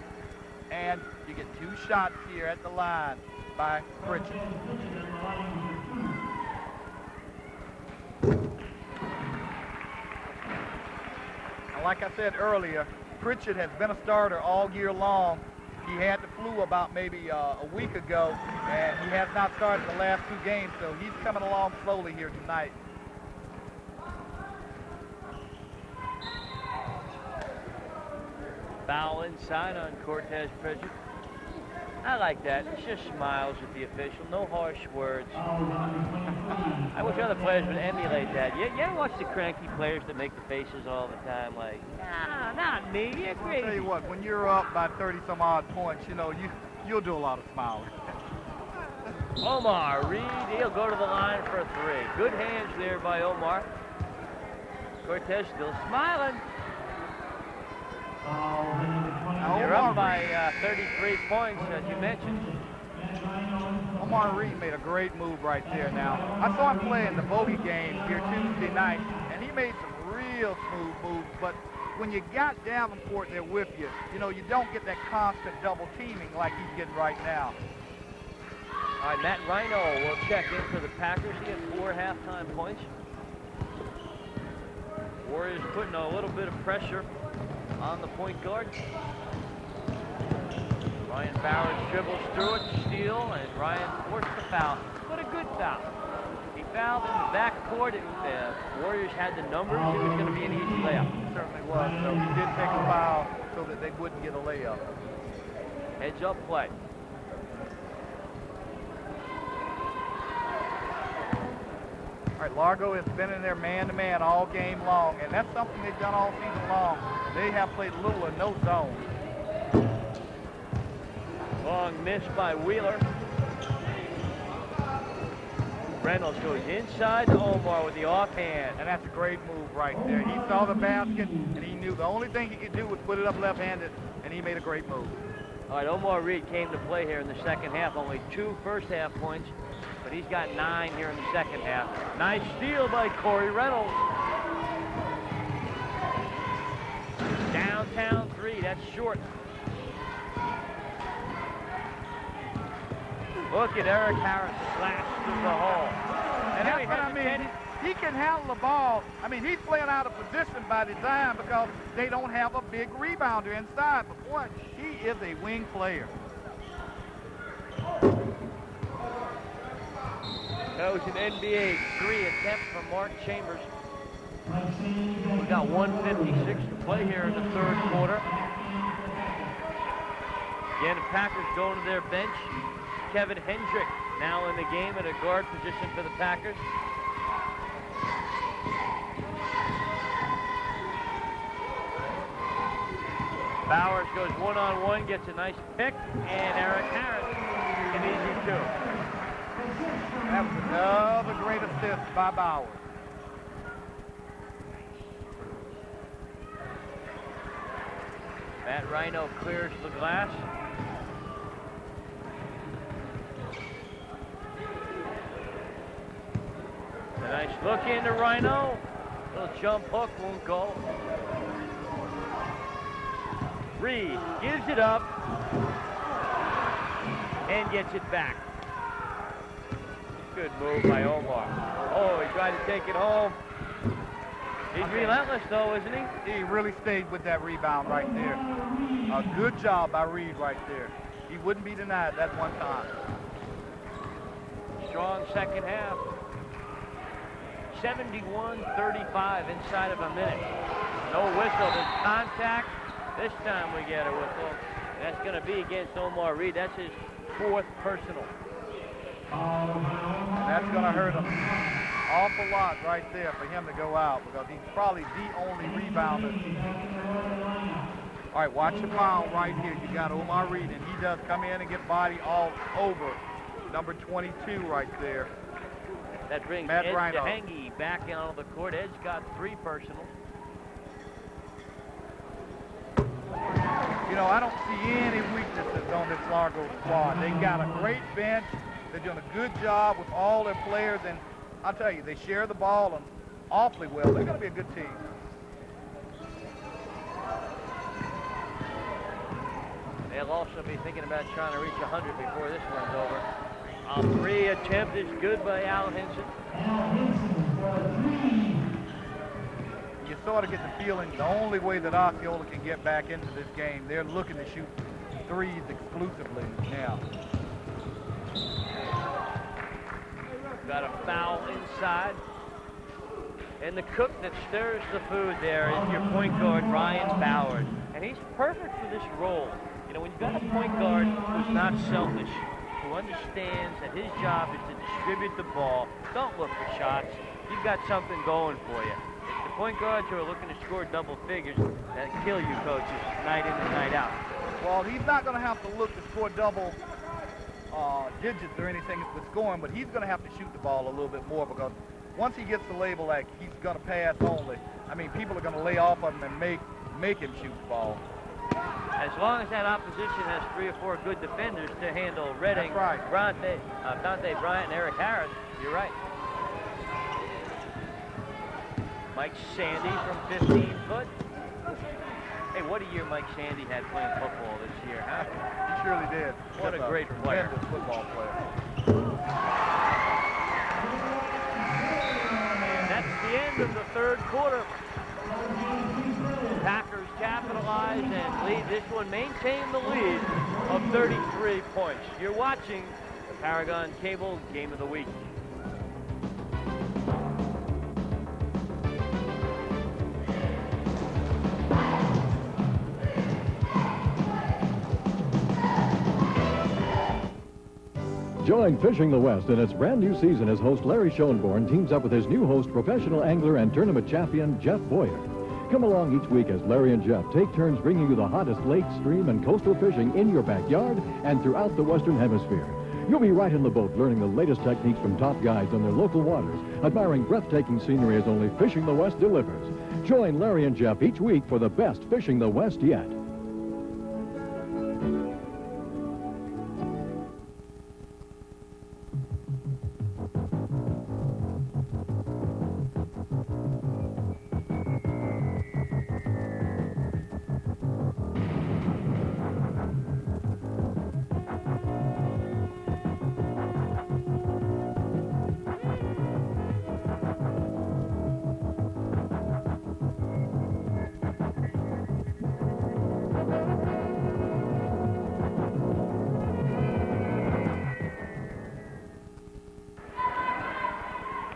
and you get 2 shots here at the line by Pritchard. And like I said earlier, Pritchard has been a starter all year long. He had the flu about maybe a week ago, and he has not started the last 2 games, so he's coming along slowly here tonight. Foul inside on Cortez Pritchard. I like that. He just smiles at the official. No harsh words. I wish other players would emulate that. You ever watch the cranky players that make the faces all the time? Like, nah, not me. You're I'll crazy. tell you what, when you're up by 30-some-odd points, you'll do a lot of smiling. Omar Reed, he'll go to the line for a 3. Good hands there by Omar. Cortez still smiling. Now, You're Omar up by 33 points, as you mentioned. Omar Reed made a great move right there now. I saw him play in the Bogey game here Tuesday night, and he made some real smooth moves, but when you got Davenport there with you, you don't get that constant double teaming like he's getting right now. All right, Matt Rhino will check in for the Packers. He had 4 halftime points. Warriors putting a little bit of pressure on the point guard. Ryan Bowers dribbles through it, steal, and Ryan forced the foul. But a good foul. He fouled in the backcourt. If the Warriors had the numbers, it was going to be an easy layup. It certainly was. So he did take a foul so that they wouldn't get a layup. Heads up play. All right, Largo has been in there man-to-man all game long, and that's something they've done all season long. They have played little or no zone. Long miss by Wheeler. Reynolds goes inside to Omar with the offhand. And that's a great move right there. He saw the basket, and he knew the only thing he could do was put it up left-handed, and he made a great move. All right, Omar Reed came to play here in the second half. Only 2 first-half points, but he's got 9 here in the second half. Nice steal by Corey Reynolds. Downtown 3, that's short. Look at Eric Harris slash through the hole. And that's what I mean. He can handle the ball. I mean, he's playing out of position by design because they don't have a big rebounder inside. But boy, he is a wing player. That was an NBA 3 attempt from Mark Chambers. We got 1:56 to play here in the third quarter. Again, the Packers going to their bench. Kevin Hendrick now in the game at a guard position for the Packers. Bowers goes one-on-one, gets a nice pick, and Eric Harris an easy 2. That was another great assist by Bowers. Matt Rhino clears the glass. A nice look into Rhino. Little jump hook won't go. Reed gives it up and gets it back. Good move by Omar. Oh, he tried to take it home. He's relentless though, isn't he? He really stayed with that rebound right there. A good job by Reed right there. He wouldn't be denied that one time. Strong second half. 71-35 inside of a minute. No whistle, there's contact. This time we get a whistle. That's going to be against Omar Reed. That's his 4th personal. And that's going to hurt him awful lot right there for him to go out because he's probably the only rebounder. All right, watch the foul right here. You got Omar Reed, and he does come in and get body all over number 22 right there. That brings Matt Ed Rhino DeHange back out on the court. Ed's got 3 personals. You know, I don't see any weaknesses on this Largo squad. They got a great bench. They're doing a good job with all their players, and I'll tell you, they share the ball awfully well. They're going to be a good team. They'll also be thinking about trying to reach 100 before this runs over. A 3 attempt is good by Al Hinson. You sort of get the feeling the only way that Osceola can get back into this game, they're looking to shoot 3s exclusively now. Got a foul inside. And the cook that stirs the food there is your point guard, Ryan Bowers. And he's perfect for this role. You know, when you've got a point guard who's not selfish, who understands that his job is to distribute the ball, don't look for shots. You've got something going for you. The point guards who are looking to score double figures, that kill you coaches night in and night out. Well, he's not going to have to look to score double digits or anything with scoring, but he's going to have to shoot the ball a little bit more because once he gets the label like he's going to pass only, I mean, people are going to lay off on him and make him shoot the ball. As long as that opposition has 3 or 4 good defenders to handle Redding, right. Dante Bryant, and Eric Harris, you're right. Mike Sandy from 15 foot. Hey, what a year Mike Sandy had playing football this year, huh? He surely did. What a great player. Tremendous football player. And that's the end of the third quarter. Packers capitalize and lead this one, maintain the lead of 33 points. You're watching the Paragon Cable Game of the Week. Join Fishing the West in its brand new season as host Larry Schoenborn teams up with his new host, professional angler and tournament champion Jeff Boyer. Come along each week as Larry and Jeff take turns bringing you the hottest lake, stream, and coastal fishing in your backyard and throughout the Western Hemisphere. You'll be right in the boat learning the latest techniques from top guides on their local waters, admiring breathtaking scenery as only Fishing the West delivers. Join Larry and Jeff each week for the best Fishing the West yet.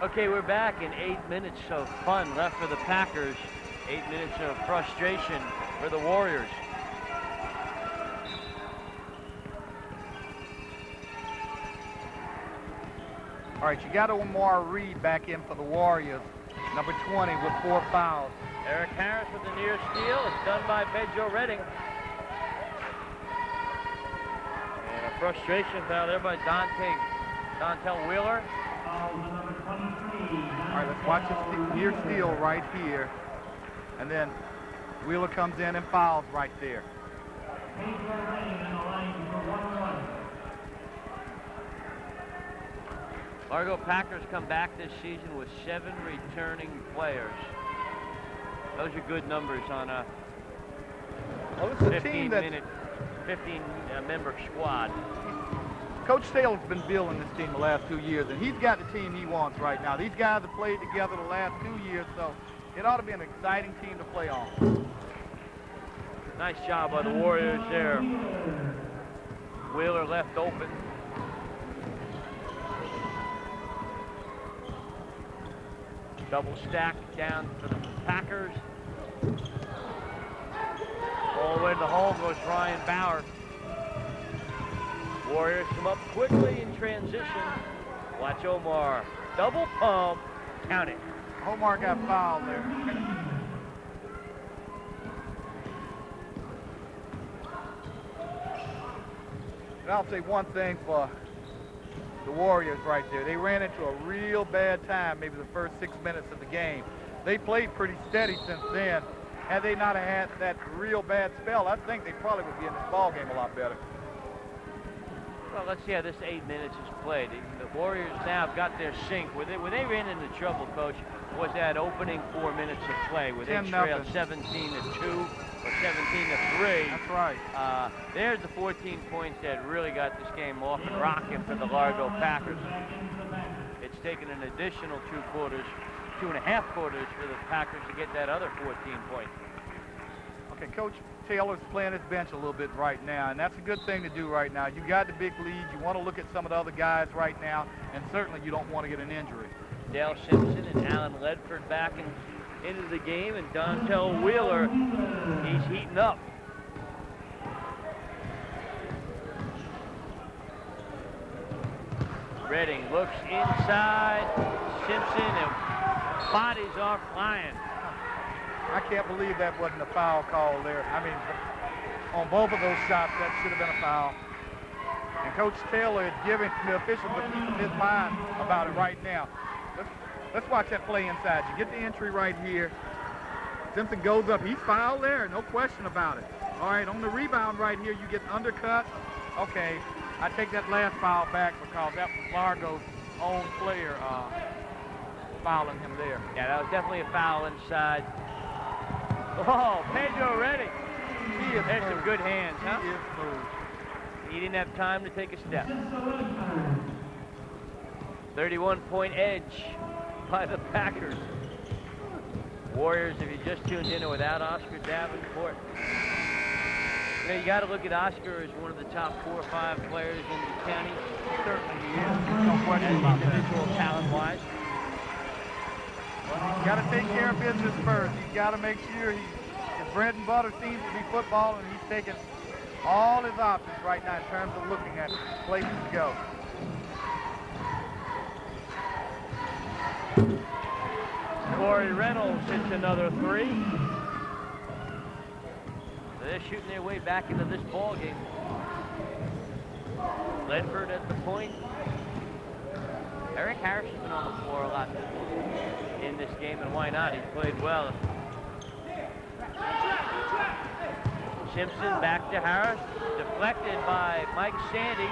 Okay, we're back in 8 minutes of fun left for the Packers. 8 minutes of frustration for the Warriors. All right, you got Omar Reed back in for the Warriors, number 20 with 4 fouls. Eric Harris with the near steal. It's done by Pedro Redding. And a frustration foul there by Dontel Wheeler. All right, let's watch this near steal right here. And then Wheeler comes in and fouls right there. Largo Packers come back this season with 7 returning players. Those are good numbers on a 15-member squad. Coach Taylor's been building this team the last 2 years, and he's got the team he wants right now. These guys have played together the last 2 years, so it ought to be an exciting team to play on. Nice job by the Warriors there. Wheeler left open. Double stack down for the Packers. All the way to the hole goes Ryan Bauer. Warriors come up quickly in transition. Watch Omar. Double pump. Count it. Omar got fouled there. And I'll say one thing for the Warriors right there. They ran into a real bad time maybe the first 6 minutes of the game. They played pretty steady since then. Had they not had that real bad spell, I think they probably would be in this ball game a lot better. Well, let's see how this 8 minutes is played. The Warriors now have got their sync. Where they ran into trouble, Coach, was that opening 4 minutes of play where they trailed 17-2 or 17-3. That's right. There's the 14 points that really got this game off and rocking for the Largo Packers. It's taken an additional 2.5 quarters for the Packers to get that other 14 points. Okay, Coach Taylor's playing his bench a little bit right now, and that's a good thing to do right now. You got the big lead. You want to look at some of the other guys right now, and certainly you don't want to get an injury. Dale Simpson and Alan Ledford back into the game, and Dontel Wheeler, he's heating up. Redding looks inside. Simpson, and bodies are flying. I can't believe that wasn't a foul call there. I mean, on both of those shots, that should have been a foul. And Coach Taylor is giving the officials a piece of his mind about it right now. Let's watch that play inside. You get the entry right here. Simpson goes up. He's fouled there, no question about it. All right, on the rebound right here, you get undercut. Okay, I take that last foul back because that was Largo's own player fouling him there. Yeah, that was definitely a foul inside. Oh, Pedro Redding. There's some good hands, huh? He is smooth. He didn't have time to take a step. 31-point edge by the Packers. Warriors, if you just tuned in, are without Oscar Davenport. You know, you got to look at Oscar as one of the top 4 or 5 players in the county. Certainly he is. No question about that. Individual talent-wise. Well, he's got to take care of business first. He's got to make sure his bread and butter seems to be football, and he's taking all his options right now in terms of looking at places to go. Corey Reynolds hits another three. So they're shooting their way back into this ball game. Ledford at the point. Eric Harris has been on the floor a lot in this game, and why not? He's played well. Simpson back to Harris, deflected by Mike Sandy.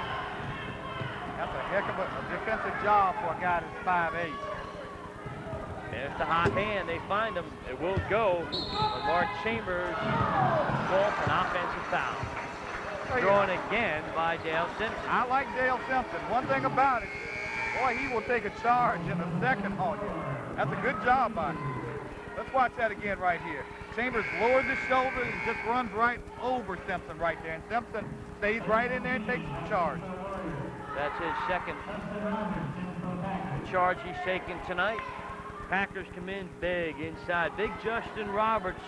That's a heck of a defensive job for a guy that's 5'8". There's the hot hand. They find him. It will go. But Mark Chambers calls an offensive foul. Drawn again by Dale Simpson. I like Dale Simpson. One thing about it, boy, he will take a charge in a second on you. That's a good job by him. Let's watch that again right here. Chambers lowers his shoulder and just runs right over Simpson right there. And Simpson stays right in there and takes the charge. That's his second charge he's taken tonight. Packers come in big inside. Big Justin Roberts,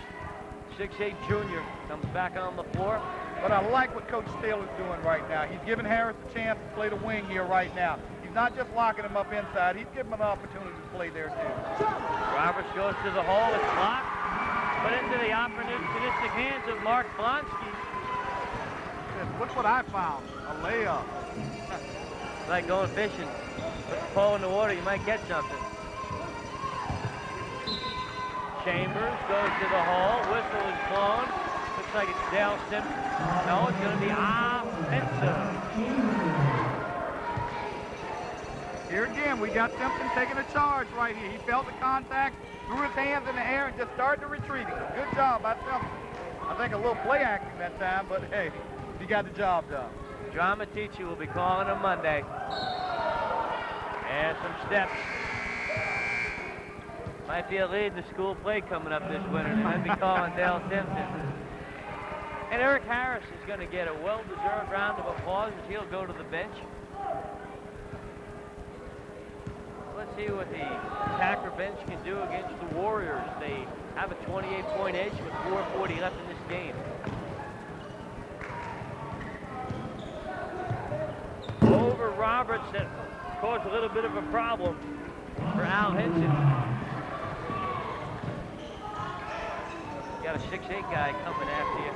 6'8" junior, comes back on the floor. But I like what Coach Taylor's doing right now. He's giving Harris a chance to play the wing here right now. He's not just locking him up inside. He's giving him an opportunity to play there, too. Roberts goes to the hole. It's blocked. Put into the opportunistic hands of Mark Blonsky. Look what I found. A layup. It's like going fishing. Put the pole in the water, you might catch something. Chambers goes to the hole. Whistle is blown. Looks like it's Dale Simpson. No, it's going to be offensive. Here again, we got Simpson taking a charge right here. He felt the contact, threw his hands in the air, and just started to retreat. Good job by Simpson. I think a little play acting that time, but hey, he got the job done. Drama teacher will be calling him Monday. And some steps. Might be a lead in the school play coming up this winter. Might be calling Dale Simpson. And Eric Harris is going to get a well-deserved round of applause as he'll go to the bench. Let's see what the Packer bench can do against the Warriors. They have a 28-point edge with 4:40 left in this game. Over Roberts, that caused a little bit of a problem for Al Henson. You got a 6'8" guy coming after you.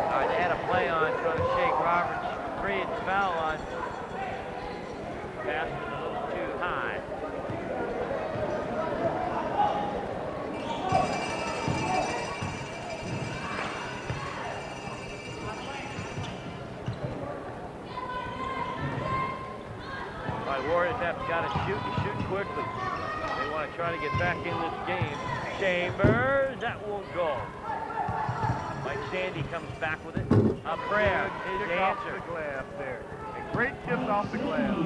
All right, they had a play on trying to shake Roberts free at the foul line. Pass was a little too high. All right, Warriors have got to shoot and shoot quickly. They want to try to get back in this game. Chambers, that won't go. Mike Sandy comes back with it. A prayer, his kick off answer. the glass there. A great kick off the glass.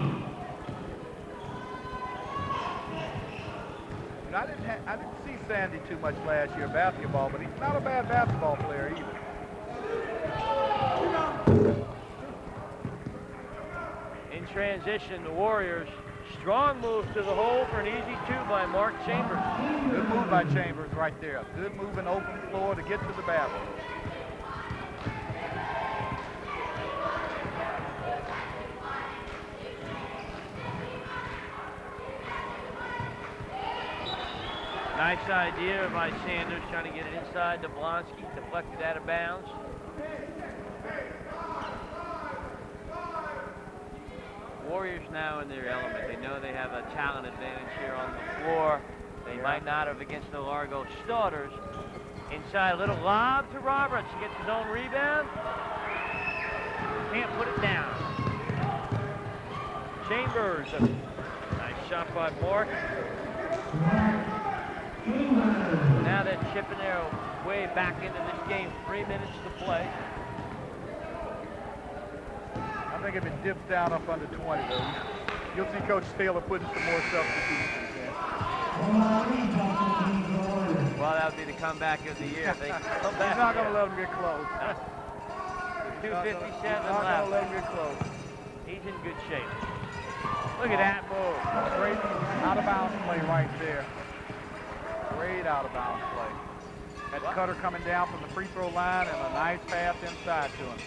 And I didn't see Sandy too much last year in basketball, but he's not a bad basketball player either. In transition, the Warriors. Strong move to the hole for an easy two by Mark Chambers. Good move by Chambers right there. Good move in open floor to get to the basket. Nice idea by Sanders trying to get it inside to Blonsky. Deflected out of bounds. Warriors now in their element. They know they have a talent advantage here on the floor. They might not have against the Largo starters. Inside, a little lob to Roberts. He gets his own rebound. Can't put it down. Chambers. Nice shot by Mark. Now they're chipping their way back into this game. 3 minutes to play. I think if it dips down up under 20, though, you'll see Coach Taylor putting some more substitutions in. Well, that would be the comeback of the year. They come back. He's not going to let them get close. 2:57 He's not going to left. let them get close. He's in good shape. Look at that move. Great out-of-bounds play right there. Great out-of-bounds play. Had Cutter coming down from the free throw line and a nice pass inside to him.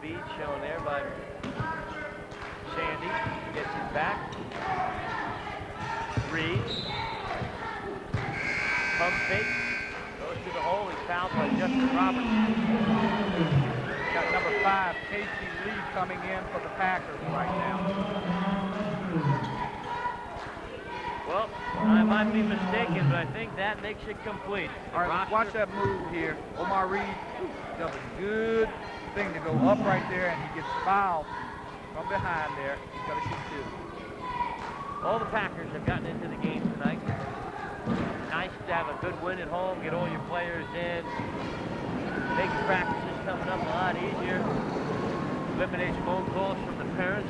speed shown there by Sandy. Gets it back. Reed. Pump fake. Goes to the hole. He's fouled by Justin Roberts. Got number 5, Casey Lee, coming in for the Packers right now. Well, I might be mistaken, but I think that makes it complete. All right, let's watch that move here. Omar Reed does a good thing to go up right there, and he gets fouled from behind there. He's got to shoot 2. All the Packers have gotten into the game tonight. Nice to have a good win at home, get all your players in. Make practices coming up a lot easier. Eliminates phone calls from the parents.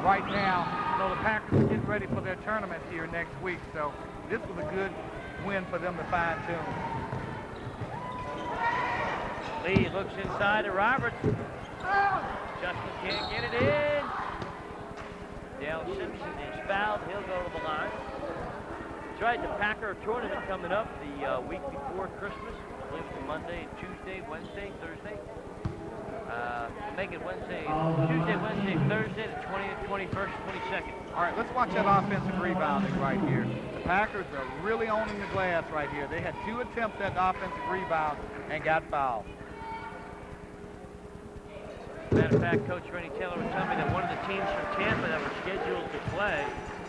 Right now, the Packers are getting ready for their tournament here next week, so this was a good win for them to fine-tune. Lee looks inside to Roberts. Justin can't get it in. Dale Simpson is fouled. He'll go to the line. That's right, the Packer tournament coming up the week before Christmas. I believe it's Monday, Tuesday, Wednesday, Thursday. Make it Wednesday, Tuesday, Wednesday, Thursday, the 20th, 21st, 22nd. All right, let's watch that offensive rebounding right here. The Packers are really owning the glass right here. They had 2 attempts at offensive rebound and got fouled. Matter of fact, Coach Rennie Taylor was telling me that one of the teams from Tampa that were scheduled to play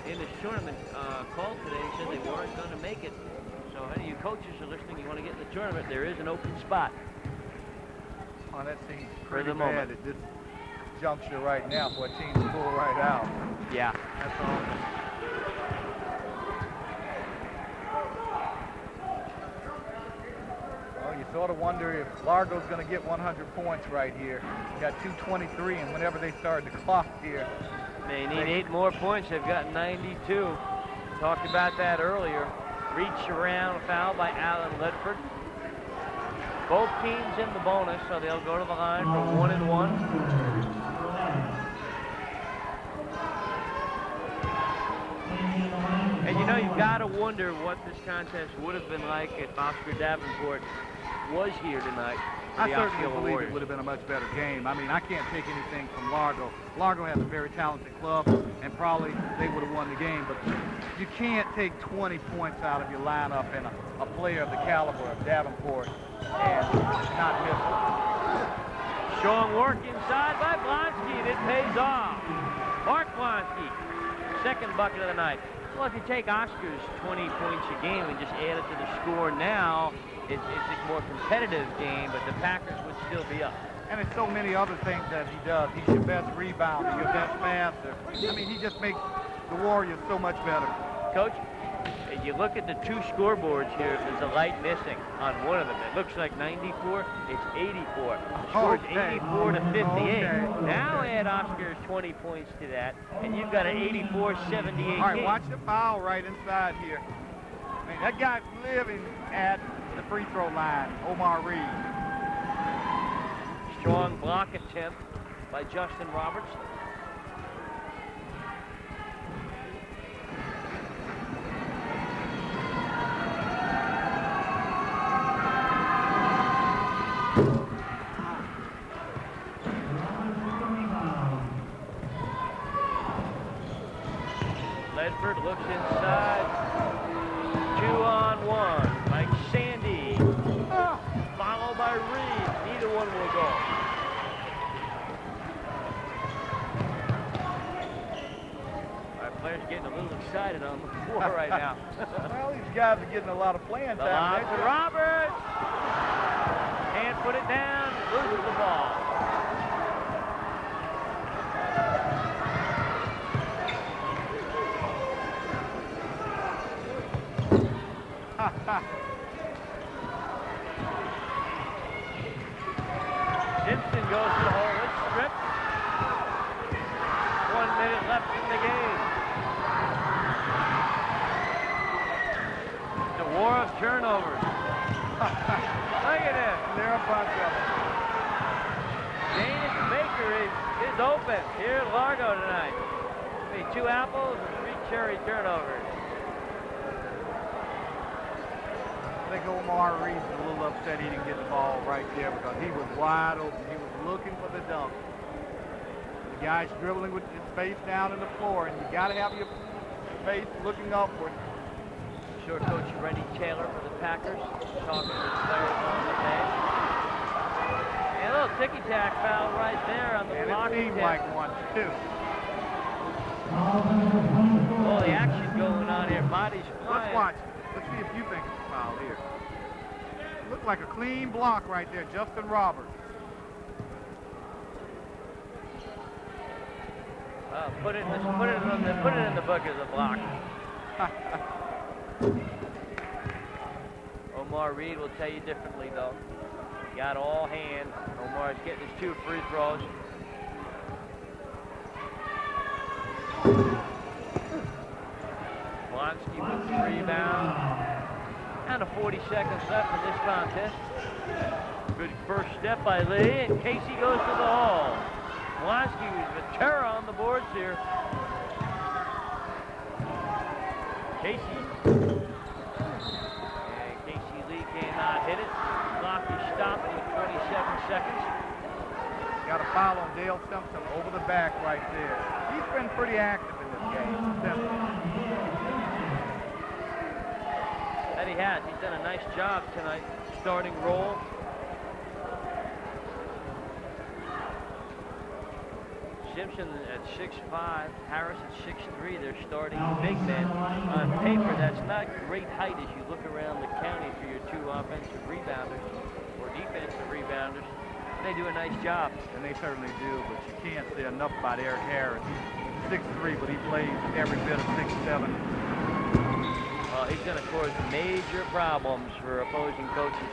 in this tournament called today and said they weren't going to make it. So if any of you coaches are listening, you want to get in the tournament, there is an open spot. Oh, that seems For pretty the bad moment. at this juncture right now for a team to pull right out. Yeah, that's all. Well, you sort of wonder if Largo's going to get 100 points right here. Got 223, and whenever they start the clock here, They need 8 more points. They've got 92. Talked about that earlier. Reach around, foul by Allen Ledford. Both teams in the bonus, so they'll go to the line for 1 and 1. And you know, you've got to wonder what this contest would have been like if Oscar Davenport was here tonight. I certainly believe it would have been a much better game. I mean, I can't take anything from Largo. Largo has a very talented club, and probably they would have won the game, but you can't take 20 points out of your lineup and a player of the caliber of Davenport and not miss it. Strong work inside by Blonsky, and it pays off. Mark Blonsky, second bucket of the night. Well, if you take Oscar's 20 points a game and just add it to the score now, it's a more competitive game, but the Packers would still be up. And there's so many other things that he does. He's your best rebounder, your best passer. I mean, he just makes the Warriors so much better. Coach, if you look at the 2 scoreboards here, there's a light missing on one of them. It looks like 94, it's 84. Scores 84 to 58. Now add Oscar's 20 points to that, and you've got an 84-78 All right, game. watch the foul right inside here. I mean, that guy's living at the free throw line, Omar Reed. Strong block attempt by Justin Roberts. Ledford looks inside. 2-on-1. Mike Sandy. Followed by Reed. Neither one will go. Our players getting a little excited on the floor right now. Well, these guys are getting a lot of playing The time. lob to Roberts. Can't put it down. Loses the ball. Simpson goes to the hole. It's stripped. 1 minute left in the game. It's a war of turnovers. Look at this. They're a bunch of them. Danish Bakery is open here at Largo tonight. 2 apples and 3 cherry turnovers. think Omar Reed's a little upset he didn't get the ball right there because he was wide open. He was looking for the dunk. The guy's dribbling with his face down in the floor, and you got to have your face looking upward. Sure, Coach Rennie Taylor for the Packers talking to the players on the bench. And a little ticky-tack foul right there on the block. And it seemed like one, too. Oh, the action going on here. Bodies flying. Let's watch. Let's see if you think it's a foul here. Looked like a clean block right there, Justin Roberts. Put it in the bucket of the block. Omar Reed will tell you differently, though. He got all hands. Omar's getting his 2 free throws. Blonsky with the rebound. Down to 40 seconds left in this contest. Good first step by Lee, and Casey goes to the hole. Blonsky with a terror on the boards here. Casey. And Casey Lee cannot hit it. Clock is stopping with 27 seconds. Got a foul on Dale Simpson over the back right there. He's been pretty active in this game. Simpson. That he has. He's done a nice job tonight. Starting role. Simpson at 6'5", Harris at 6'3". They're starting big men. On paper, that's not great height as you look around the county for your 2 offensive rebounders or defensive rebounders. They do a nice job. And they certainly do, but you can't say enough about Eric Harris. He's 6'3", but he plays every bit of 6'7". Well, he's going to cause major problems for opposing coaches.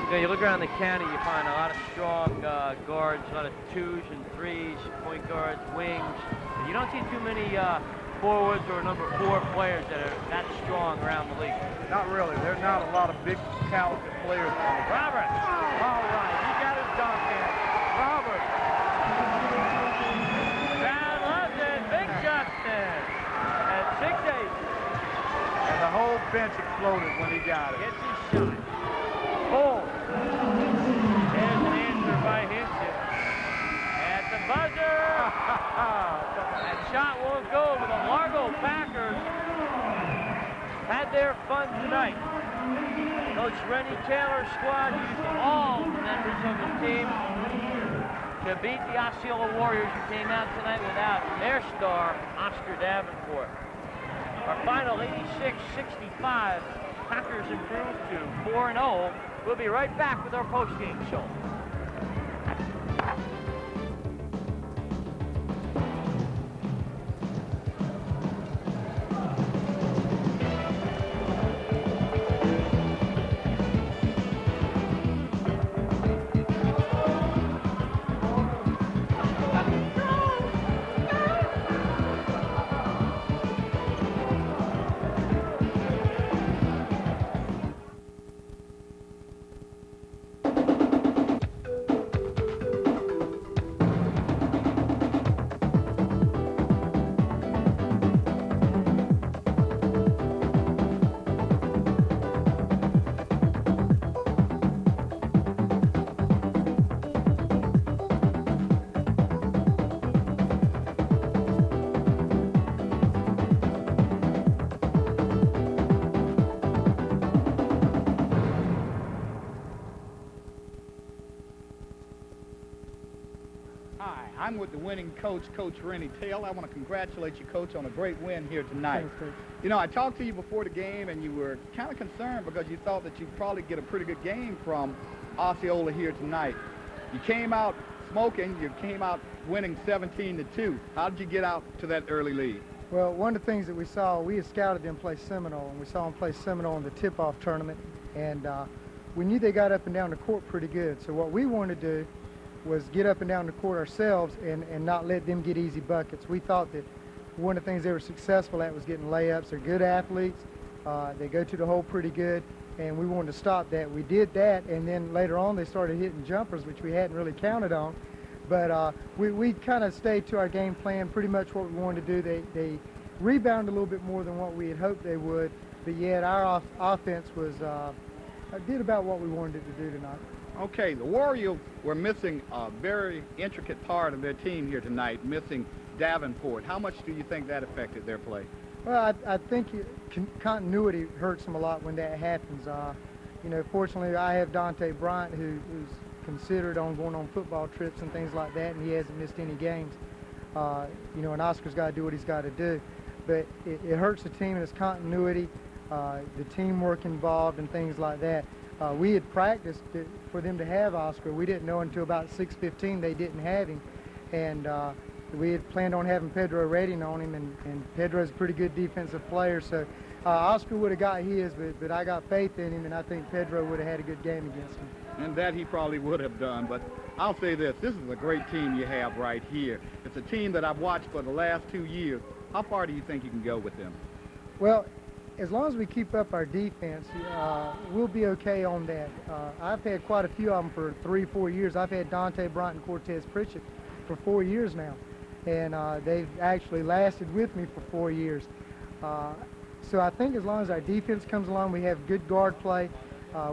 You know, you look around the county, you find a lot of strong guards, a lot of 2s and 3s, point guards, wings. But you don't see too many forwards or number 4 players that are that strong around the league. Not really. There's not a lot of big, talented players on the Roberts! All right, he got his dunk in. Roberts. Brown loves it. Big Justin at 6'8". And the whole bench exploded when he got it. Gets his shot. Oh! There's an answer by Hinton. At the buzzer! That shot won't go, but the Largo Packers had their fun tonight. Coach Rennie Taylor's squad used all members of his team to beat the Osceola Warriors, who came out tonight without their star, Oscar Davenport. Our final 86-65. Packers improved to 4-0. We'll be right back with our post-game show. I'm with the winning coach, Coach Rennie Taylor. I want to congratulate you, Coach, on a great win here tonight. Thanks, Coach. You know, I talked to you before the game, and you were kind of concerned because you thought that you'd probably get a pretty good game from Osceola here tonight. You came out smoking. You came out winning 17-2. How did you get out to that early lead? Well, one of the things that we saw, we had scouted them play Seminole, and we saw them play Seminole in the tip-off tournament, and we knew they got up and down the court pretty good. So what we wanted to do was get up and down the court ourselves and not let them get easy buckets. We thought that one of the things they were successful at was getting layups. They're good athletes. They go to the hole pretty good, and we wanted to stop that. We did that, and then later on they started hitting jumpers, which we hadn't really counted on. But we kind of stayed to our game plan, pretty much what we wanted to do. rebound a little bit more than what we had hoped they would, but yet our offense was did about what we wanted it to do tonight. Okay, the Warriors were missing a very intricate part of their team here tonight, missing Davenport. How much do you think that affected their play? Well, I think continuity hurts them a lot when that happens. You know, fortunately, I have Dante Bryant, who's considered on going on football trips and things like that, and he hasn't missed any games. You know, and Oscar's got to do what he's got to do. But it hurts the team and its continuity, the teamwork involved and things like that. We had practiced for them to have Oscar. We didn't know until about 6:15 they didn't have him. And we had planned on having Pedro Redding on him, and Pedro's a pretty good defensive player. So Oscar would have got his, but I got faith in him, and I think Pedro would have had a good game against him. And that he probably would have done. But I'll say this is a great team you have right here. It's a team that I've watched for the last 2 years. How far do you think you can go with them? Well, as long as we keep up our defense, we'll be okay on that. I've had quite a few of them for 3-4 years. I've had Dante Bryant and Cortez Pritchett for 4 years now, and they've actually lasted with me for 4 years. So I think as long as our defense comes along, we have good guard play.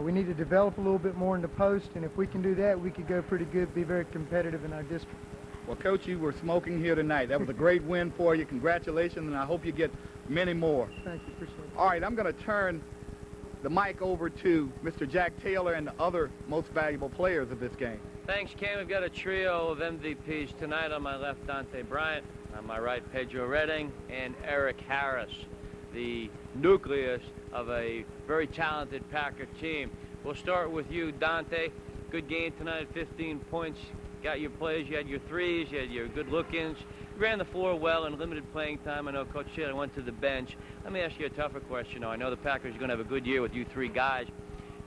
We need to develop a little bit more in the post, and if we can do that, we could go pretty good, be very competitive in our district. Well, Coach, you were smoking here tonight. That was a great win for you. Congratulations, and I hope you get many more. Thank you. Appreciate it. All right, I'm going to turn the mic over to Mr. Jack Taylor and the other most valuable players of this game. Thanks, Ken. We've got a trio of MVPs tonight. On my left, Dante Bryant. On my right, Pedro Redding and Eric Harris, the nucleus of a very talented Packer team. We'll start with you, Dante. Good game tonight, 15 points. Got your plays, you had your threes, you had your good look-ins. You ran the floor well in limited playing time. I know Coach Taylor went to the bench. Let me ask you a tougher question. Now, I know the Packers are going to have a good year with you three guys.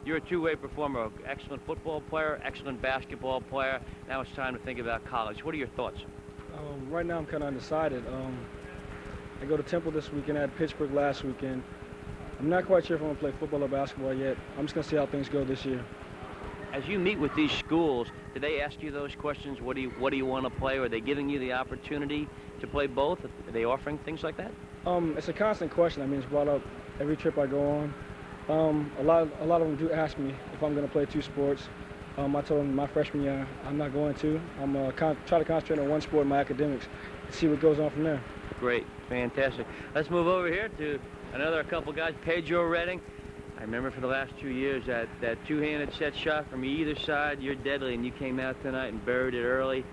You're a two-way performer, excellent football player, excellent basketball player. Now it's time to think about college. What are your thoughts? Right now I'm kind of undecided. I go to Temple this weekend. I had Pittsburgh last weekend. I'm not quite sure if I'm going to play football or basketball yet. I'm just going to see how things go this year. As you meet with these schools, do they ask you those questions? What do you want to play? Are they giving you the opportunity to play both? Are they offering things like that? It's a constant question. I mean, it's brought up every trip I go on. A lot of them do ask me if I'm going to play two sports. I told them my freshman year I'm not going to. I'm going to try to concentrate on one sport in my academics and see what goes on from there. Great. Fantastic. Let's move over here to another couple guys. Pedro Redding. I remember for the last 2 years that two-handed set shot from either side, you're deadly, and you came out tonight and buried it early.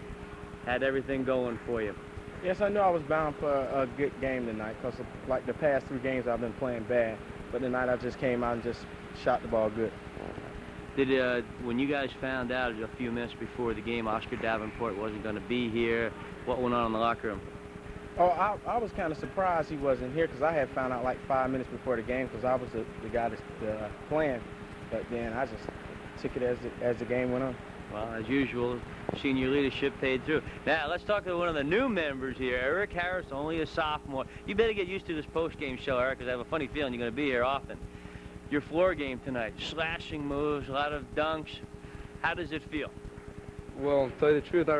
Had everything going for you. Yes, I knew I was bound for a good game tonight because like the past 3 games I've been playing bad. But tonight I just came out and just shot the ball good. Did when you guys found out a few minutes before the game Oscar Davenport wasn't going to be here, what went on in the locker room? Oh, I was kind of surprised he wasn't here because I had found out like 5 minutes before the game because I was the guy that's playing. But then I just took it as the game went on. Well, as usual, senior leadership paid through. Now, let's talk to one of the new members here, Eric Harris, only a sophomore. You better get used to this post-game show, Eric, because I have a funny feeling you're going to be here often. Your floor game tonight, slashing moves, a lot of dunks. How does it feel? Well, to tell you the truth, I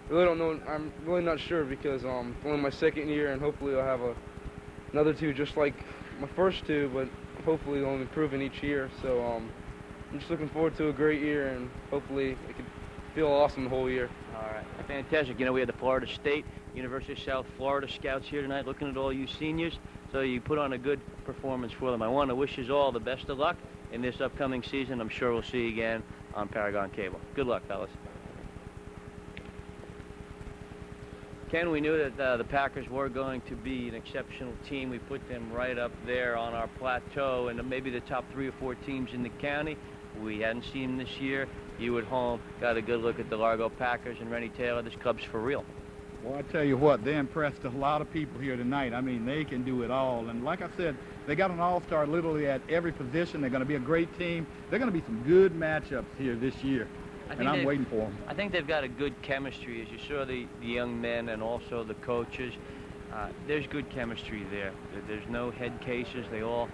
really don't know. I'm really not sure because it's only my second year, and hopefully I'll have another 2 just like my first 2, but hopefully I'll improve in each year. So I'm just looking forward to a great year, and hopefully it could feel awesome the whole year. All right, fantastic. You know, we had the Florida State, University of South Florida scouts here tonight looking at all you seniors. So you put on a good performance for them. I want to wish you all the best of luck in this upcoming season. I'm sure we'll see you again on Paragon Cable. Good luck, fellas. Ken, we knew that the Packers were going to be an exceptional team. We put them right up there on our plateau and maybe the top 3 or 4 teams in the county. We hadn't seen them this year. You at home got a good look at the Largo Packers and Rennie Taylor. This club's for real. Well, I tell you what, they impressed a lot of people here tonight. I mean, they can do it all. And like I said, they got an all-star literally at every position. They're going to be a great team. They're going to be some good matchups here this year. And I'm waiting for them. I think they've got a good chemistry. As you saw the young men and also the coaches, there's good chemistry there. There's no head cases. They all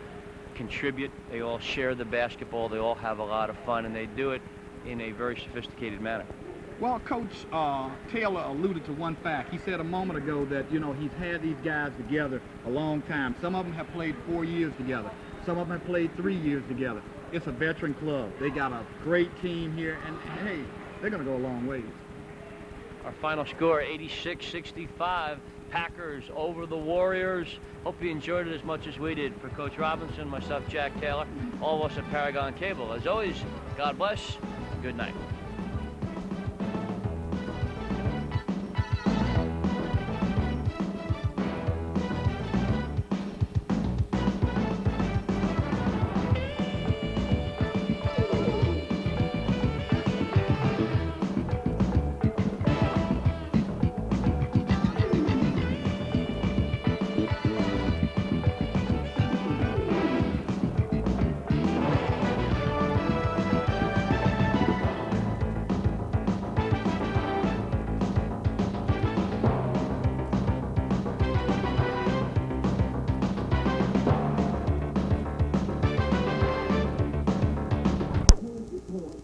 contribute. They all share the basketball. They all have a lot of fun, and they do it in a very sophisticated manner. Well, Coach Taylor alluded to one fact. He said a moment ago that, you know, he's had these guys together a long time. Some of them have played 4 years together. Some of them have played 3 years together. It's a veteran club. They got a great team here, and hey, they're going to go a long ways. Our final score, 86-65. Packers over the Warriors. Hope you enjoyed it as much as we did. For Coach Robinson, myself, Jack Taylor, all of us at Paragon Cable. As always, God bless. Good night.